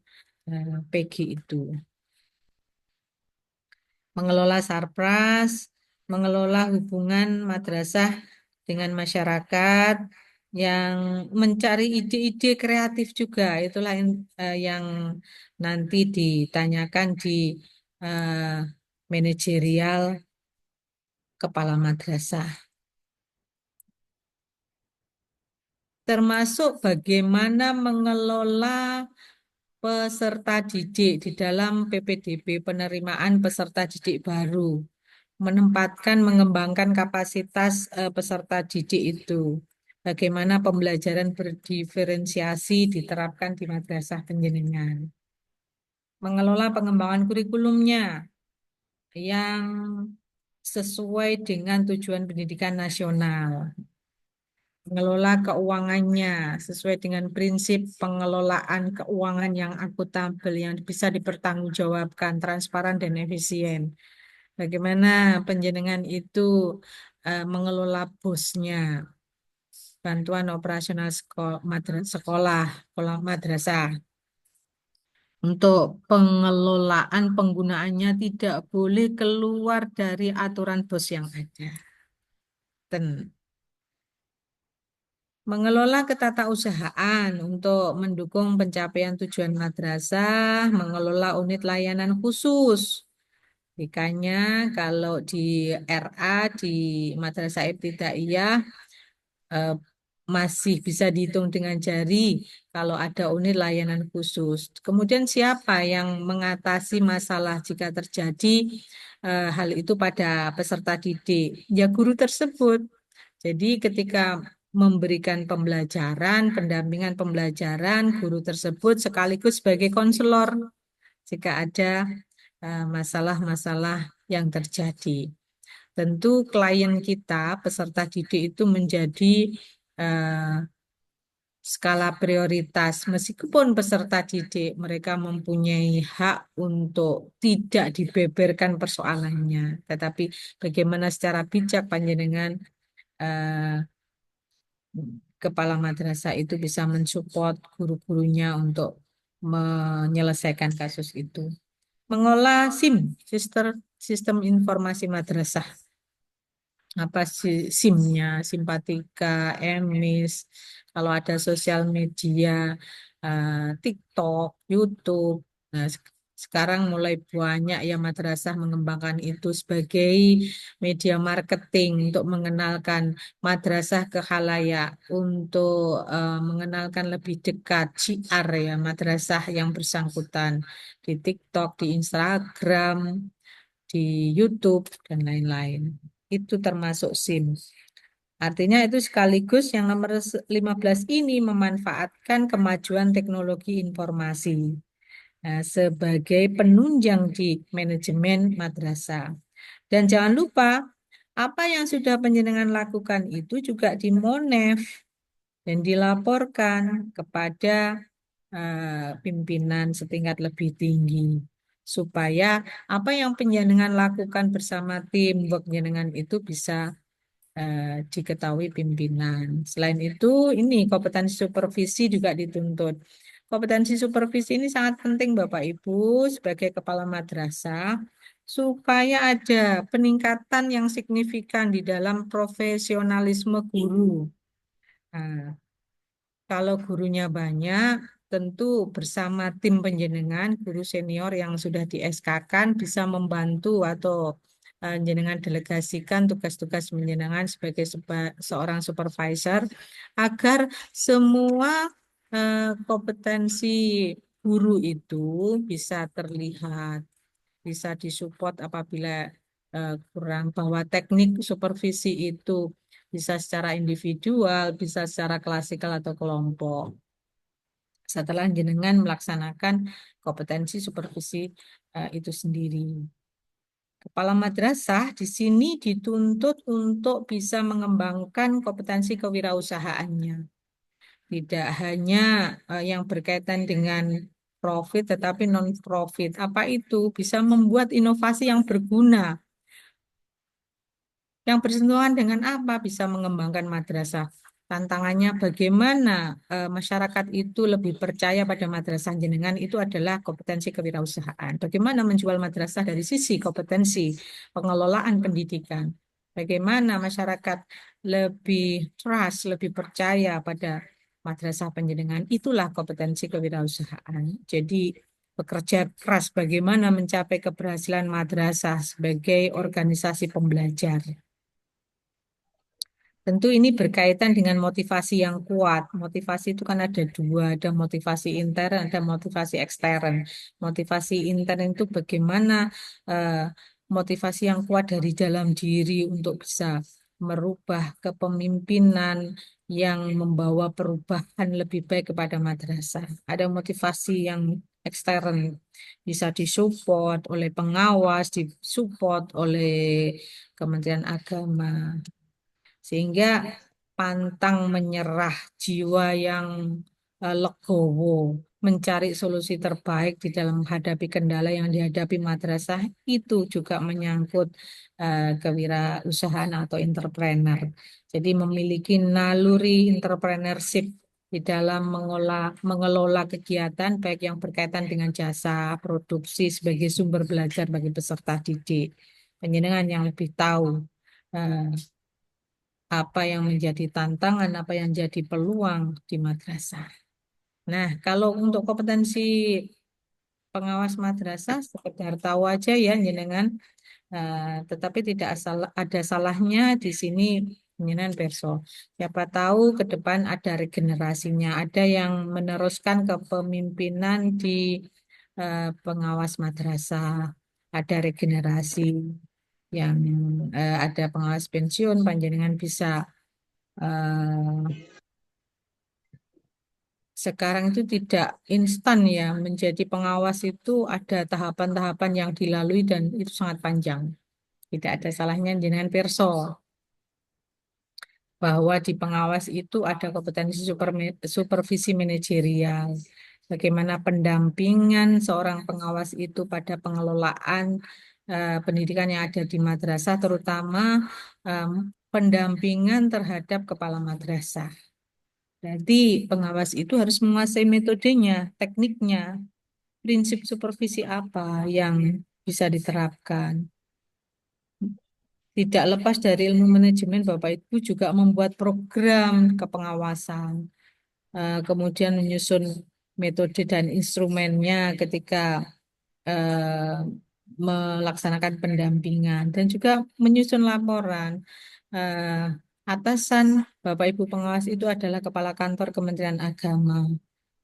PG itu. Mengelola sarpras, mengelola hubungan madrasah dengan masyarakat, yang mencari ide-ide kreatif juga. Itulah yang nanti ditanyakan di manajerial kepala madrasah. Termasuk bagaimana mengelola peserta didik di dalam PPDB, penerimaan peserta didik baru, menempatkan, mengembangkan kapasitas peserta didik itu. Bagaimana pembelajaran berdiferensiasi diterapkan di madrasah panjenengan. Mengelola pengembangan kurikulumnya yang sesuai dengan tujuan pendidikan nasional. Mengelola keuangannya sesuai dengan prinsip pengelolaan keuangan yang akuntabel, yang bisa dipertanggungjawabkan, transparan dan efisien. Bagaimana penjenengan itu mengelola bosnya, bantuan operasional sekolah madrasah. Untuk pengelolaan penggunaannya tidak boleh keluar dari aturan BOS yang ada. Mengelola ketatausahaan untuk mendukung pencapaian tujuan madrasah, mengelola unit layanan khusus. Dikanya kalau di RA, di Madrasah Ibtidaiyah, masih bisa dihitung dengan jari kalau ada unit layanan khusus. Kemudian siapa yang mengatasi masalah jika terjadi hal itu pada peserta didik? Ya guru tersebut. Jadi ketika memberikan pembelajaran, pendampingan pembelajaran, guru tersebut sekaligus sebagai konselor jika ada masalah-masalah yang terjadi. Tentu klien kita, peserta didik itu menjadi skala prioritas. Meskipun peserta didik mereka mempunyai hak untuk tidak dibeberkan persoalannya, tetapi bagaimana secara bijak panjenengan kepala madrasah itu bisa mensupport guru-gurunya untuk menyelesaikan kasus itu. Mengolah SIM, sistem informasi madrasah. apa sih SIM-nya, Simpatika, Emis, kalau ada sosial media, TikTok, YouTube. Nah, sekarang mulai banyak ya madrasah mengembangkan itu sebagai media marketing untuk mengenalkan madrasah ke khalayak, untuk mengenalkan lebih dekat syiar ya madrasah yang bersangkutan di TikTok, di Instagram, di YouTube, dan lain-lain. Itu termasuk SIM. Artinya itu sekaligus yang nomor 15 ini memanfaatkan kemajuan teknologi informasi sebagai penunjang di manajemen madrasah. Dan jangan lupa, apa yang sudah panjenengan lakukan itu juga dimonef dan dilaporkan kepada pimpinan setingkat lebih tinggi, supaya apa yang panjenengan lakukan bersama tim work panjenengan itu bisa diketahui pimpinan. Selain itu, ini kompetensi supervisi juga dituntut. Kompetensi supervisi ini sangat penting Bapak Ibu sebagai kepala madrasah supaya ada peningkatan yang signifikan di dalam profesionalisme guru. Nah, kalau gurunya banyak, tentu bersama tim penjenengan, guru senior yang sudah di SK-kan bisa membantu atau jenengan delegasikan tugas-tugas penjenengan sebagai seorang supervisor agar semua kompetensi guru itu bisa terlihat, bisa disupport apabila kurang, bahwa teknik supervisi itu bisa secara individual, bisa secara klasikal atau kelompok. Setelah jenengan melaksanakan kompetensi supervisi itu sendiri. Kepala madrasah di sini dituntut untuk bisa mengembangkan kompetensi kewirausahaannya. Tidak hanya yang berkaitan dengan profit, tetapi non-profit. Apa itu? Bisa membuat inovasi yang berguna. Yang bersentuhan dengan apa? Bisa mengembangkan madrasah. Tantangannya bagaimana masyarakat itu lebih percaya pada madrasah jenengan itu adalah kompetensi kewirausahaan. Bagaimana menjual madrasah dari sisi kompetensi pengelolaan pendidikan. Bagaimana masyarakat lebih trust, lebih percaya pada madrasah penjenengan. Itulah kompetensi kewirausahaan. Jadi bekerja keras bagaimana mencapai keberhasilan madrasah sebagai organisasi pembelajar. Tentu ini berkaitan dengan motivasi yang kuat. Motivasi itu kan ada dua, ada motivasi intern, ada motivasi ekstern. Motivasi intern itu bagaimana motivasi yang kuat dari dalam diri untuk bisa merubah kepemimpinan yang membawa perubahan lebih baik kepada madrasah. Ada motivasi yang ekstern, bisa disupport oleh pengawas, disupport oleh Kementerian Agama. Sehingga pantang menyerah, jiwa yang legowo, mencari solusi terbaik di dalam menghadapi kendala yang dihadapi madrasah itu juga menyangkut kewirausahaan atau entrepreneur. Jadi memiliki naluri entrepreneurship di dalam mengelola kegiatan baik yang berkaitan dengan jasa produksi sebagai sumber belajar bagi peserta didik. Penjenengan yang lebih tahu eh, apa yang menjadi tantangan, apa yang jadi peluang di madrasah. Nah, kalau untuk kompetensi pengawas madrasah, sekedar tahu aja ya, jenengan. Tetapi tidak ada salahnya di sini jenengan perso. Siapa tahu ke depan ada regenerasinya, ada yang meneruskan kepemimpinan di pengawas madrasah, ada regenerasi yang ada pengawas pensiun, panjenengan bisa sekarang itu tidak instan ya, menjadi pengawas itu ada tahapan-tahapan yang dilalui dan itu sangat panjang. Tidak ada salahnya jenengan perso bahwa di pengawas itu ada kompetensi supervisi manajerial. Bagaimana pendampingan seorang pengawas itu pada pengelolaan pendidikan yang ada di madrasah, terutama pendampingan terhadap kepala madrasah. Jadi pengawas itu harus menguasai metodenya, tekniknya, prinsip supervisi apa yang bisa diterapkan. Tidak lepas dari ilmu manajemen, Bapak Ibu juga membuat program kepengawasan, kemudian menyusun metode dan instrumennya ketika eh, melaksanakan pendampingan, dan juga menyusun laporan. Eh, Atasan Bapak Ibu pengawas itu adalah Kepala Kantor Kementerian Agama.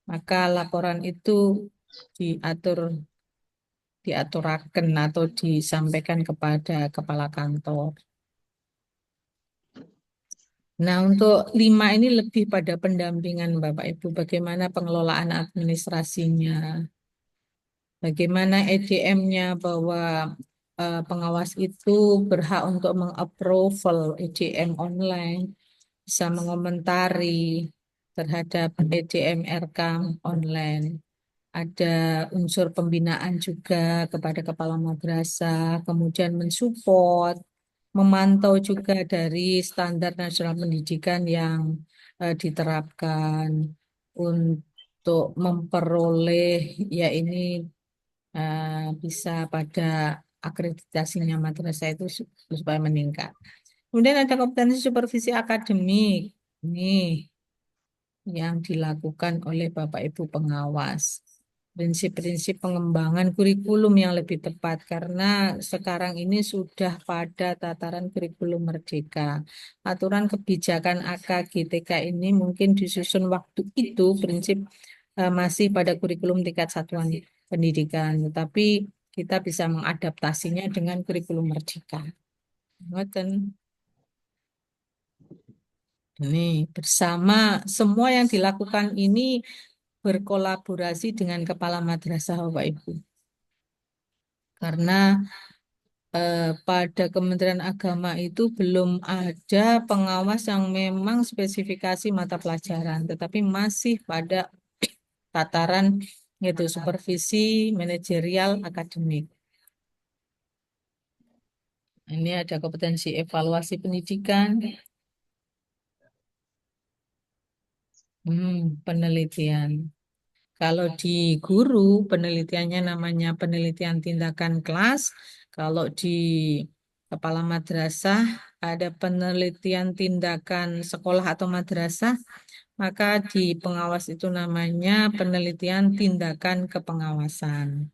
Maka laporan itu diatur diaturaken atau disampaikan kepada kepala kantor. Nah, untuk 5 ini lebih pada pendampingan Bapak Ibu, bagaimana pengelolaan administrasinya, bagaimana EDM-nya, bahwa pengawas itu berhak untuk mengapproval EDM online, bisa mengomentari terhadap EDM RK online. Ada unsur pembinaan juga kepada kepala madrasah, kemudian mensupport, memantau juga dari standar nasional pendidikan yang diterapkan untuk memperoleh, ya ini bisa pada akreditasinya madrasah itu supaya meningkat. Kemudian ada kompetensi supervisi akademik. Nih, yang dilakukan oleh Bapak Ibu pengawas. Prinsip-prinsip pengembangan kurikulum yang lebih tepat, karena sekarang ini sudah pada tataran kurikulum merdeka. Aturan kebijakan AKGTK ini mungkin disusun waktu itu prinsip masih pada kurikulum tingkat satuan pendidikan, tetapi kita bisa mengadaptasinya dengan kurikulum merdeka. Ngoten. Ini bersama semua yang dilakukan ini berkolaborasi dengan kepala madrasah Bapak Ibu. Karena pada Kementerian Agama itu belum ada pengawas yang memang spesifikasi mata pelajaran, tetapi masih pada tataran yaitu supervisi manajerial akademik. Ini ada kompetensi evaluasi pendidikan, penelitian. Kalau di guru, penelitiannya namanya penelitian tindakan kelas. Kalau di kepala madrasah, ada penelitian tindakan sekolah atau madrasah. Maka di pengawas itu namanya penelitian tindakan kepengawasan.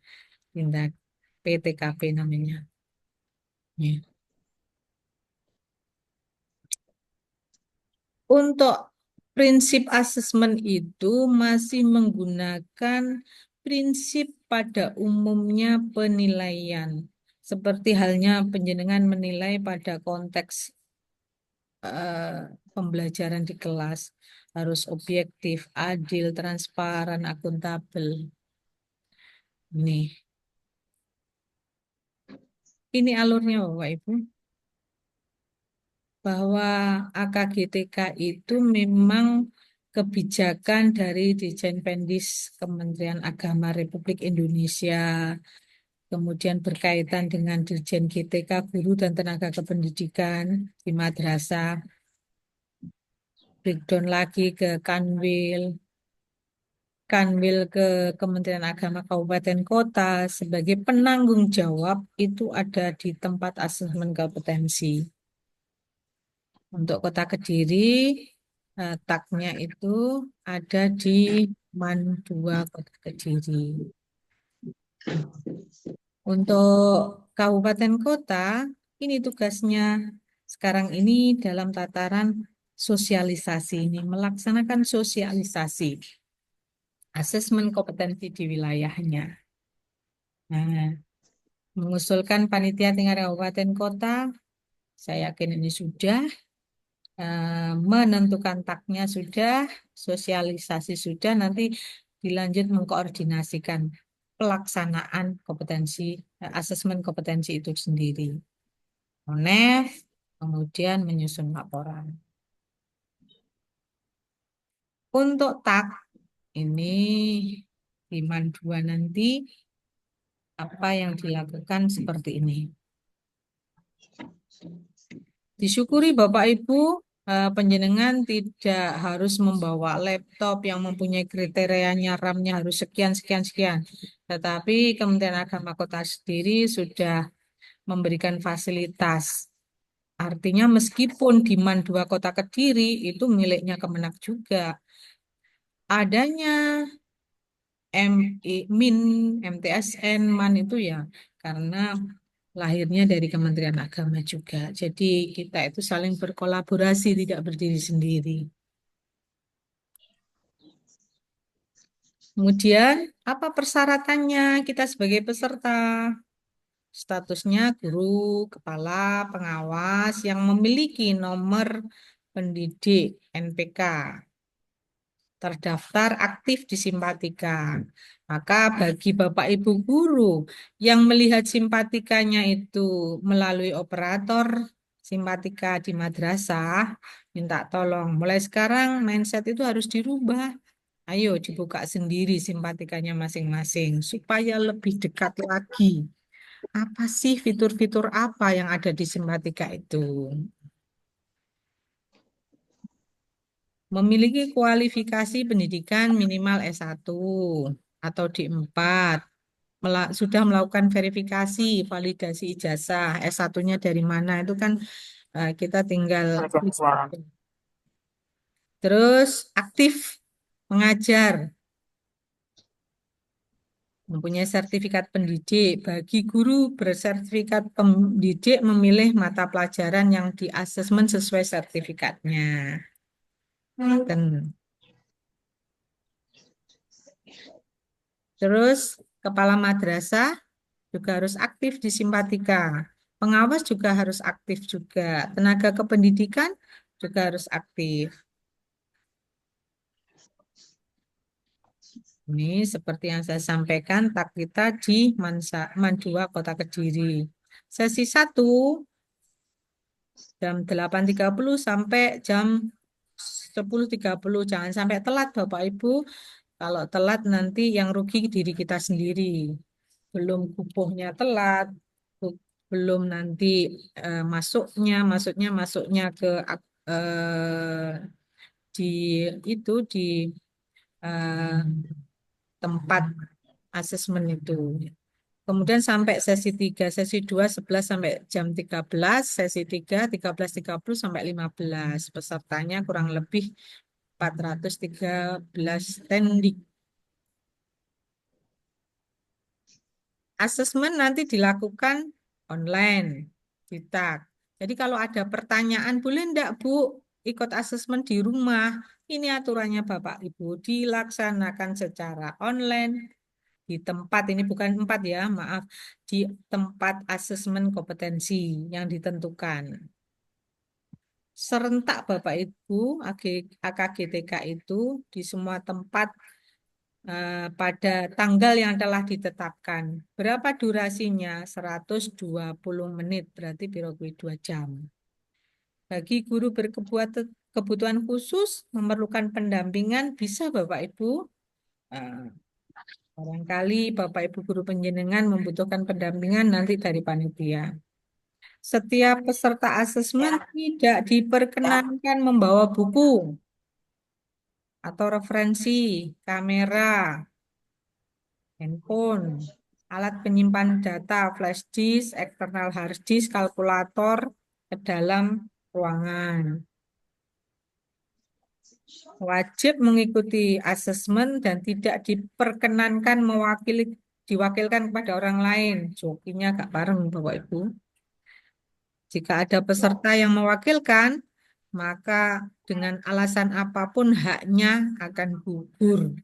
Tindak PTKP namanya. Ya. Untuk prinsip asesmen itu masih menggunakan prinsip pada umumnya penilaian. Seperti halnya penjenengan menilai pada konteks pembelajaran di kelas. Harus objektif, adil, transparan, akuntabel. Ini alurnya Bapak Ibu. Bahwa AKGTK itu memang kebijakan dari Dirjen Pendis Kementerian Agama Republik Indonesia, kemudian berkaitan dengan Dirjen GTK Guru dan Tenaga Kependidikan di madrasah, breakdown lagi ke Kanwil ke Kementerian Agama Kabupaten Kota sebagai penanggung jawab itu ada di tempat asesmen kompetensi. Untuk Kota Kediri, taknya itu ada di MAN 2 Kota Kediri. Untuk kabupaten kota, ini tugasnya sekarang ini dalam tataran sosialisasi ini, melaksanakan sosialisasi, asesmen kompetensi di wilayahnya. Nah, mengusulkan panitia tingkat kabupaten kota, saya yakin ini sudah, menentukan taknya sudah, sosialisasi sudah, nanti dilanjut mengkoordinasikan pelaksanaan kompetensi, asesmen kompetensi itu sendiri. ONEF, kemudian menyusun laporan. Untuk tak, ini di MAN 2 nanti, apa yang dilakukan seperti ini. Disyukuri Bapak Ibu, penjenengan tidak harus membawa laptop yang mempunyai kriterianya RAM-nya harus sekian. Tetapi Kementerian Agama Kota sendiri sudah memberikan fasilitas Artinya meskipun di MAN 2 Kota Kediri itu miliknya Kemenak juga. Adanya MIN, MTSN, MAN itu ya karena lahirnya dari Kementerian Agama juga. Jadi kita itu saling berkolaborasi, tidak berdiri sendiri. Kemudian apa persyaratannya kita sebagai peserta? Statusnya guru, kepala, pengawas yang memiliki nomor pendidik NPK. Terdaftar aktif di Simpatika. Maka bagi Bapak Ibu guru yang melihat simpatikanya itu melalui operator Simpatika di madrasah, minta tolong. Mulai sekarang mindset itu harus dirubah. Ayo dibuka sendiri simpatikanya masing-masing supaya lebih dekat lagi. Apa sih fitur-fitur apa yang ada di Simpatika itu? Memiliki kualifikasi pendidikan minimal S1 atau D4. Sudah melakukan verifikasi, validasi ijazah. S1-nya dari mana itu kan kita tinggal. Terus aktif mengajar. Mempunyai sertifikat pendidik. Bagi guru bersertifikat pendidik memilih mata pelajaran yang diasesmen sesuai sertifikatnya. Dan terus kepala madrasah juga harus aktif di Simpatika. Pengawas juga harus aktif juga. Tenaga kependidikan juga harus aktif. Ini seperti yang saya sampaikan, tak kita di MAN 2 Kota Kediri. Sesi 1 jam 8.30 sampai jam 10.30. Jangan sampai telat Bapak Ibu. Kalau telat nanti yang rugi diri kita sendiri. Belum kupuhnya telat, belum nanti masuknya ke di itu di tempat asesmen itu. Kemudian sampai sesi 3, sesi 2, 11 sampai jam 13, sesi 3, 13.30 sampai 15. Pesertanya kurang lebih 413 standing. Asesmen nanti dilakukan online, ditak. Jadi kalau ada pertanyaan, boleh enggak Bu ikut asesmen di rumah? Ini aturannya Bapak Ibu, dilaksanakan secara online di tempat, ini bukan tempat ya, maaf, di tempat asesmen kompetensi yang ditentukan. Serentak Bapak Ibu, AKGTK itu di semua tempat pada tanggal yang telah ditetapkan. Berapa durasinya? 120 menit, berarti birokwi 2 jam. Bagi guru berkebutuhan khusus, memerlukan pendampingan, bisa Bapak Ibu. Barangkali Bapak Ibu guru penjenengan membutuhkan pendampingan nanti dari panitia. Setiap peserta asesmen tidak diperkenankan membawa buku atau referensi, kamera, handphone, alat penyimpan data, flash disk, external hard disk, kalkulator ke dalam ruangan. Wajib mengikuti asesmen dan tidak diperkenankan diwakilkan kepada orang lain. Jokinya gak bareng Bapak Ibu. Jika ada peserta yang mewakilkan, maka dengan alasan apapun haknya akan gugur.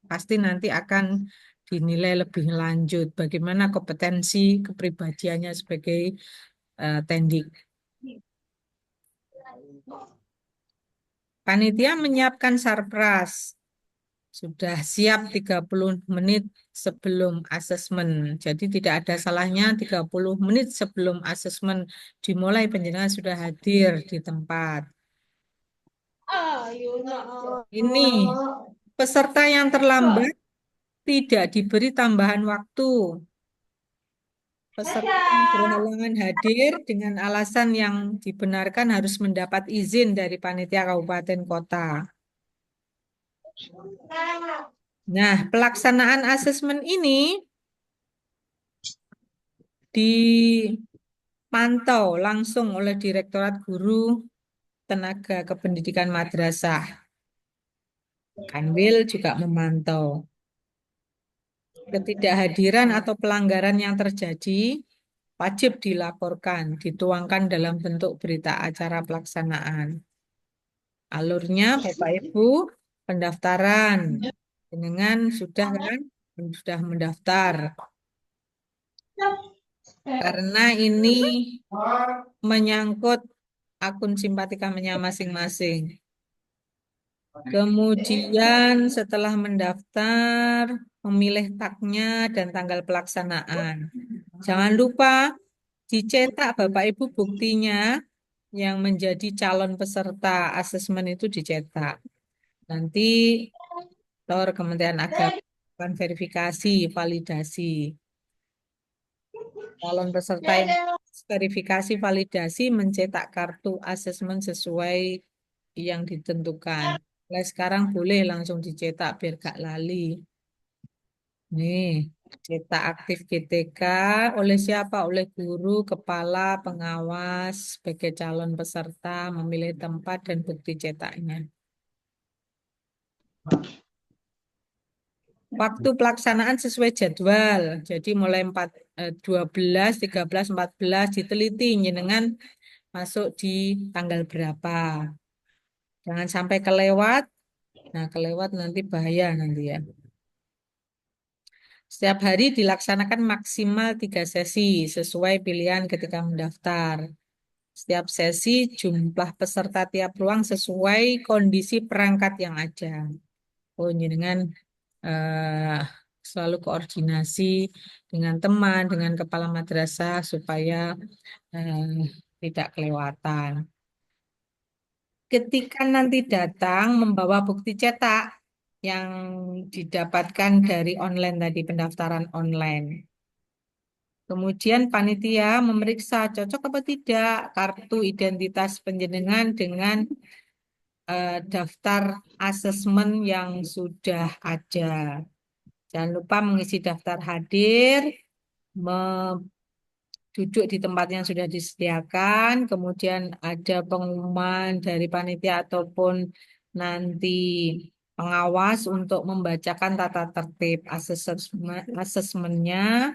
Pasti nanti akan dinilai lebih lanjut bagaimana kompetensi kepribadiannya sebagai tendik. Panitia menyiapkan sarpras. Sudah siap 30 menit sebelum asesmen. Jadi tidak ada salahnya 30 menit sebelum asesmen dimulai penjenengan sudah hadir di tempat. Ini peserta yang terlambat tidak diberi tambahan waktu. Peserta yang berhalangan hadir dengan alasan yang dibenarkan harus mendapat izin dari panitia kabupaten kota. Nah, pelaksanaan asesmen ini dipantau langsung oleh Direktorat Guru Tenaga Kependidikan Madrasah. Kanwil juga memantau. Ketidakhadiran atau pelanggaran yang terjadi wajib dilaporkan, dituangkan dalam bentuk berita acara pelaksanaan. Alurnya, Bapak Ibu, pendaftaran. Dengan sudah kan? Sudah mendaftar. Karena ini menyangkut akun simpatikanya masing-masing. Kemudian setelah mendaftar, memilih tagnya dan tanggal pelaksanaan. Jangan lupa dicetak Bapak Ibu buktinya yang menjadi calon peserta asesmen itu dicetak. Nanti Kementerian Agama akan verifikasi, validasi. Calon peserta yang verifikasi, validasi mencetak kartu asesmen sesuai yang ditentukan. Mulai sekarang boleh langsung dicetak biar gak lali. Nih, cetak aktif GTK oleh siapa? Oleh guru, kepala, pengawas, sebagai calon peserta, memilih tempat dan bukti cetaknya. Waktu pelaksanaan sesuai jadwal. Jadi mulai 12, 13, 14 diteliti jenengan masuk di tanggal berapa. Jangan sampai kelewat. Nah, kelewat nanti bahaya nanti ya. Setiap hari dilaksanakan maksimal 3 sesi sesuai pilihan ketika mendaftar. Setiap sesi jumlah peserta tiap ruang sesuai kondisi perangkat yang ada. Oh, jenengan selalu koordinasi dengan teman, dengan kepala madrasah supaya tidak kelewatan. Ketika nanti datang membawa bukti cetak yang didapatkan dari online tadi, pendaftaran online. Kemudian panitia memeriksa cocok apa tidak kartu identitas penjenengan dengan daftar asesmen yang sudah ada. Jangan lupa mengisi daftar hadir, duduk di tempat yang sudah disediakan, kemudian ada pengumuman dari panitia ataupun nanti pengawas untuk membacakan tata tertib asesmennya.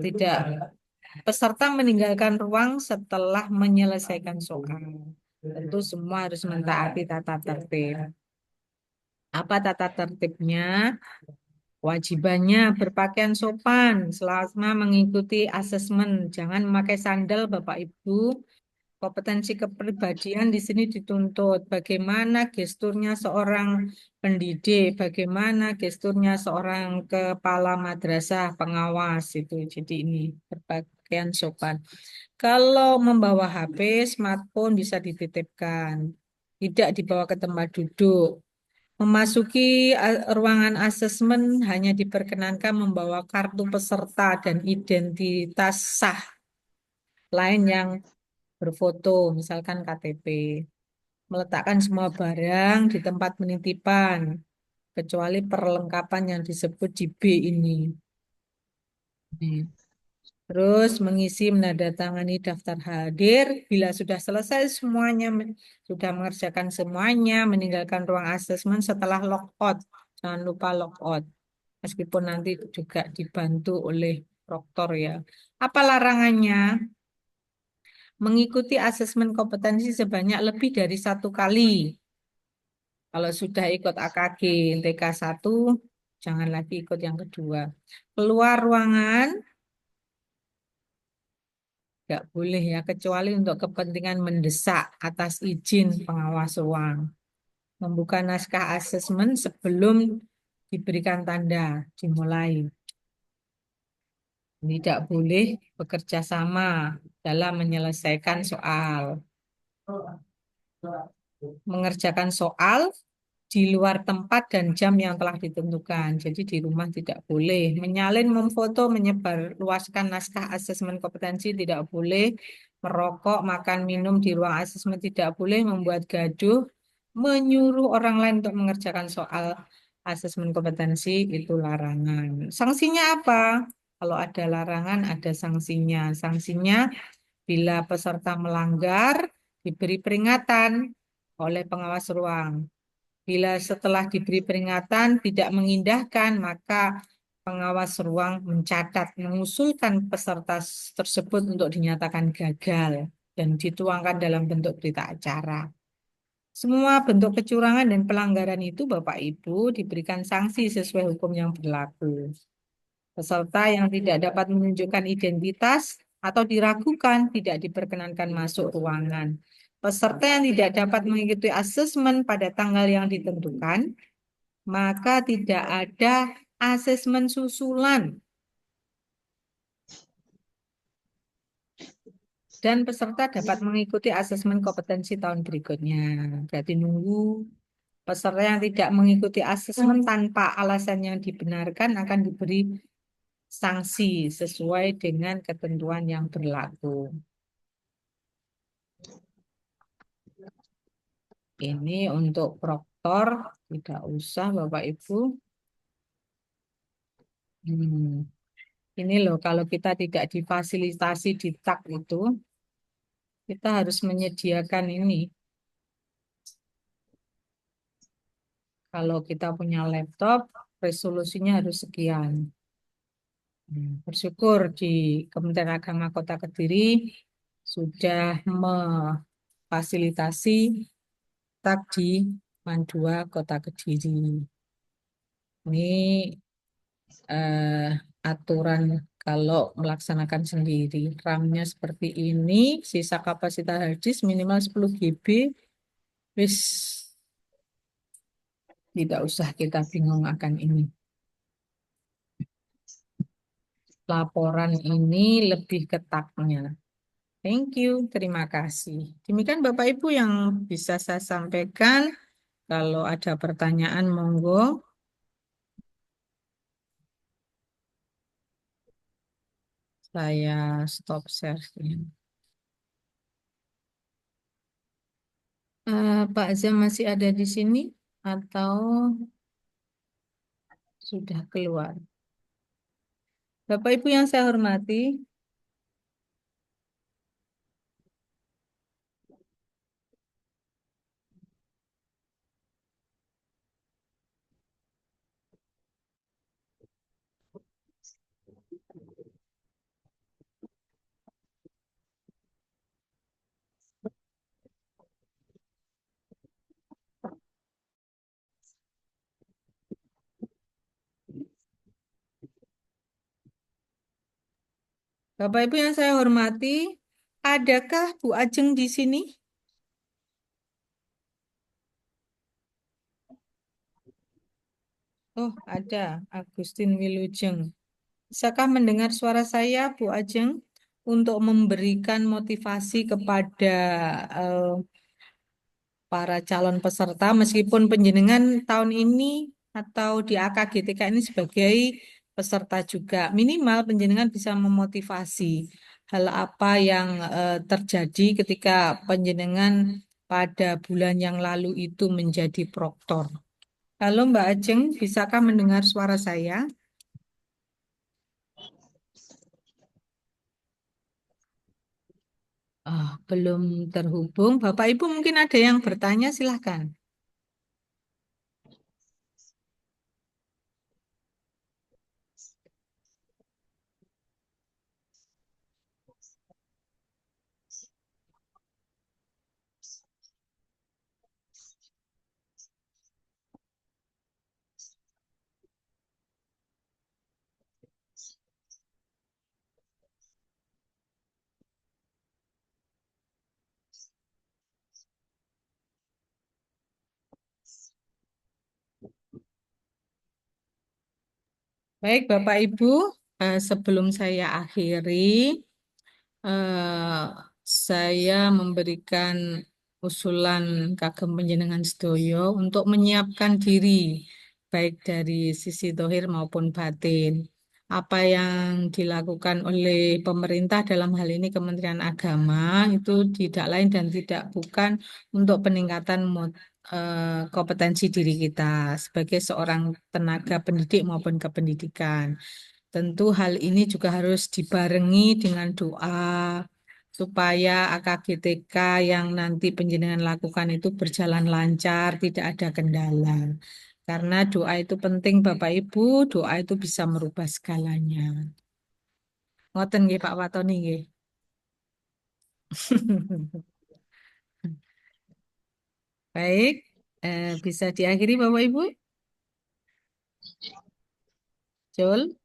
Tidak peserta meninggalkan ruang setelah menyelesaikan soal. Tentu semua harus mentaati tata tertib. Apa tata tertibnya? Wajibannya berpakaian sopan selama mengikuti asesmen. Jangan memakai sandal, Bapak Ibu. Kompetensi kepribadian di sini dituntut. Bagaimana gesturnya seorang pendidik, bagaimana gesturnya seorang kepala madrasah, pengawas itu. Jadi ini berpakaian sopan. Kalau membawa HP, smartphone bisa dititipkan. Tidak dibawa ke tempat duduk. Memasuki ruangan asesmen hanya diperkenankan membawa kartu peserta dan identitas sah lain yang berfoto, misalkan KTP. Meletakkan semua barang di tempat penitipan, kecuali perlengkapan yang disebut di B ini. Terus mengisi menandatangani daftar hadir. Bila sudah selesai semuanya, sudah mengerjakan semuanya, meninggalkan ruang asesmen setelah logout. Jangan lupa logout. Meskipun nanti juga dibantu oleh proktor ya. Apa larangannya? Mengikuti asesmen kompetensi sebanyak lebih dari 1 kali. Kalau sudah ikut AKG TK1, jangan lagi ikut yang kedua. Keluar ruangan, nggak boleh ya, kecuali untuk kepentingan mendesak atas izin pengawas ruang. Membuka naskah asesmen sebelum diberikan tanda dimulai. Tidak boleh bekerja sama dalam menyelesaikan soal. Mengerjakan soal di luar tempat dan jam yang telah ditentukan. Jadi di rumah tidak boleh. Menyalin, memfoto, menyebarluaskan naskah asesmen kompetensi tidak boleh. Merokok, makan, minum di ruang asesmen tidak boleh. Membuat gaduh, menyuruh orang lain untuk mengerjakan soal asesmen kompetensi itu larangan. Sanksinya apa? Kalau ada larangan, ada sanksinya. Sanksinya Bila peserta melanggar, diberi peringatan oleh pengawas ruang. Bila setelah diberi peringatan tidak mengindahkan, maka pengawas ruang mencatat, mengusulkan peserta tersebut untuk dinyatakan gagal dan dituangkan dalam bentuk berita acara. Semua bentuk kecurangan dan pelanggaran itu Bapak Ibu diberikan sanksi sesuai hukum yang berlaku. Peserta yang tidak dapat menunjukkan identitas atau diragukan tidak diperkenankan masuk ruangan. Peserta yang tidak dapat mengikuti asesmen pada tanggal yang ditentukan, maka tidak ada asesmen susulan. Dan peserta dapat mengikuti asesmen kompetensi tahun berikutnya. Berarti nunggu peserta yang tidak mengikuti asesmen tanpa alasan yang dibenarkan akan diberi sanksi sesuai dengan ketentuan yang berlaku. Ini untuk proktor, tidak usah Bapak Ibu. Ini loh, kalau kita tidak difasilitasi di TAK itu, kita harus menyediakan ini. Kalau kita punya laptop, resolusinya harus sekian. Bersyukur di Kementerian Agama Kota Kediri sudah memfasilitasi TAK di Mandua Kota Kediri. Ini aturan kalau melaksanakan sendiri. RAM-nya seperti ini, sisa kapasitas hard disk minimal 10 GB. Wis tidak usah kita bingung akan ini. Laporan ini lebih ketatnya. Thank you, terima kasih. Demikian Bapak Ibu yang bisa saya sampaikan. Kalau ada pertanyaan, monggo. Saya stop share. Pak Zam masih ada di sini atau sudah keluar? Bapak Ibu yang saya hormati, Bapak Ibu yang saya hormati, adakah Bu Ajeng di sini? Oh, ada Agustin Wilujeng. Bisakah mendengar suara saya, Bu Ajeng, untuk memberikan motivasi kepada para calon peserta, meskipun penjenengan tahun ini atau di AKGTK ini sebagai peserta juga, minimal penjenengan bisa memotivasi hal apa yang terjadi ketika penjenengan pada bulan yang lalu itu menjadi proktor. Halo Mbak Ajeng, bisakah mendengar suara saya? Belum terhubung. Bapak Ibu mungkin ada yang bertanya, silahkan. Baik, Bapak Ibu, sebelum saya akhiri, saya memberikan usulan kagem panjenengan sedoyo untuk menyiapkan diri, baik dari sisi dohir maupun batin. Apa yang dilakukan oleh pemerintah dalam hal ini Kementerian Agama itu tidak lain dan tidak bukan untuk peningkatan kompetensi diri kita sebagai seorang tenaga pendidik maupun kependidikan. Tentu hal ini juga harus dibarengi dengan doa, supaya AKGTK yang nanti penjenengan lakukan itu berjalan lancar, tidak ada kendala. Karena doa itu penting Bapak Ibu, doa itu bisa merubah segalanya. Ngoten nggih Pak Watoni nggih. Baik, bisa diakhiri Bapak Ibu? Jul?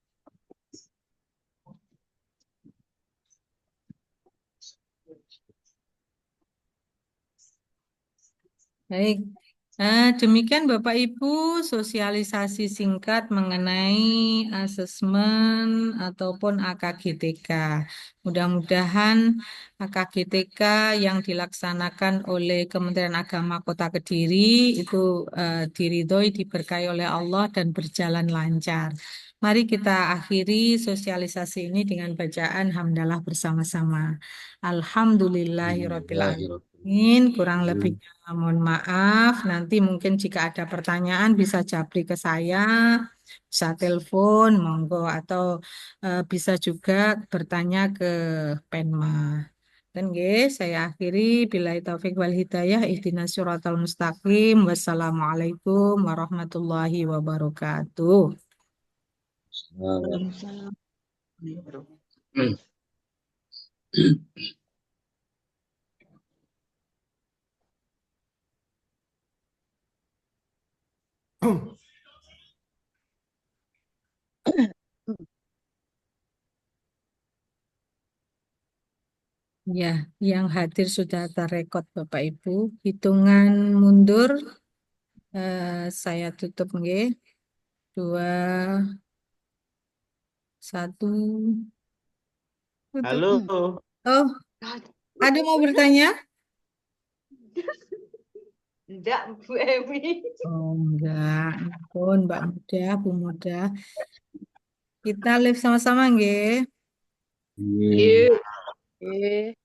Baik, demikian Bapak Ibu sosialisasi singkat mengenai asesmen ataupun AKGTK. Mudah-mudahan AKGTK yang dilaksanakan oleh Kementerian Agama Kota Kediri itu diridhoi, diberkahi oleh Allah dan berjalan lancar. Mari kita akhiri sosialisasi ini dengan bacaan hamdalah bersama-sama. Alhamdulillahirabbil alamin. Kurang lebihnya mohon maaf. Nanti mungkin jika ada pertanyaan bisa japri ke saya, bisa telepon, monggo, atau bisa juga bertanya ke Penma. Dan nggih, saya akhiri billahi taufik wal hidayah ihdinas siratal mustaqim. Wassalamualaikum warahmatullahi wabarakatuh. Waalaikumsalam. Ya, yang hadir sudah terrekod Bapak Ibu. Hitungan mundur, saya tutup nggih. 2, 1. Tutup. Halo. Oh, ada mau bertanya? Enggak, Bu Ewi. Oh, enggak. Ampun, Mbak Muda, Bu Muda. Kita live sama-sama nggih. Iya. Iya.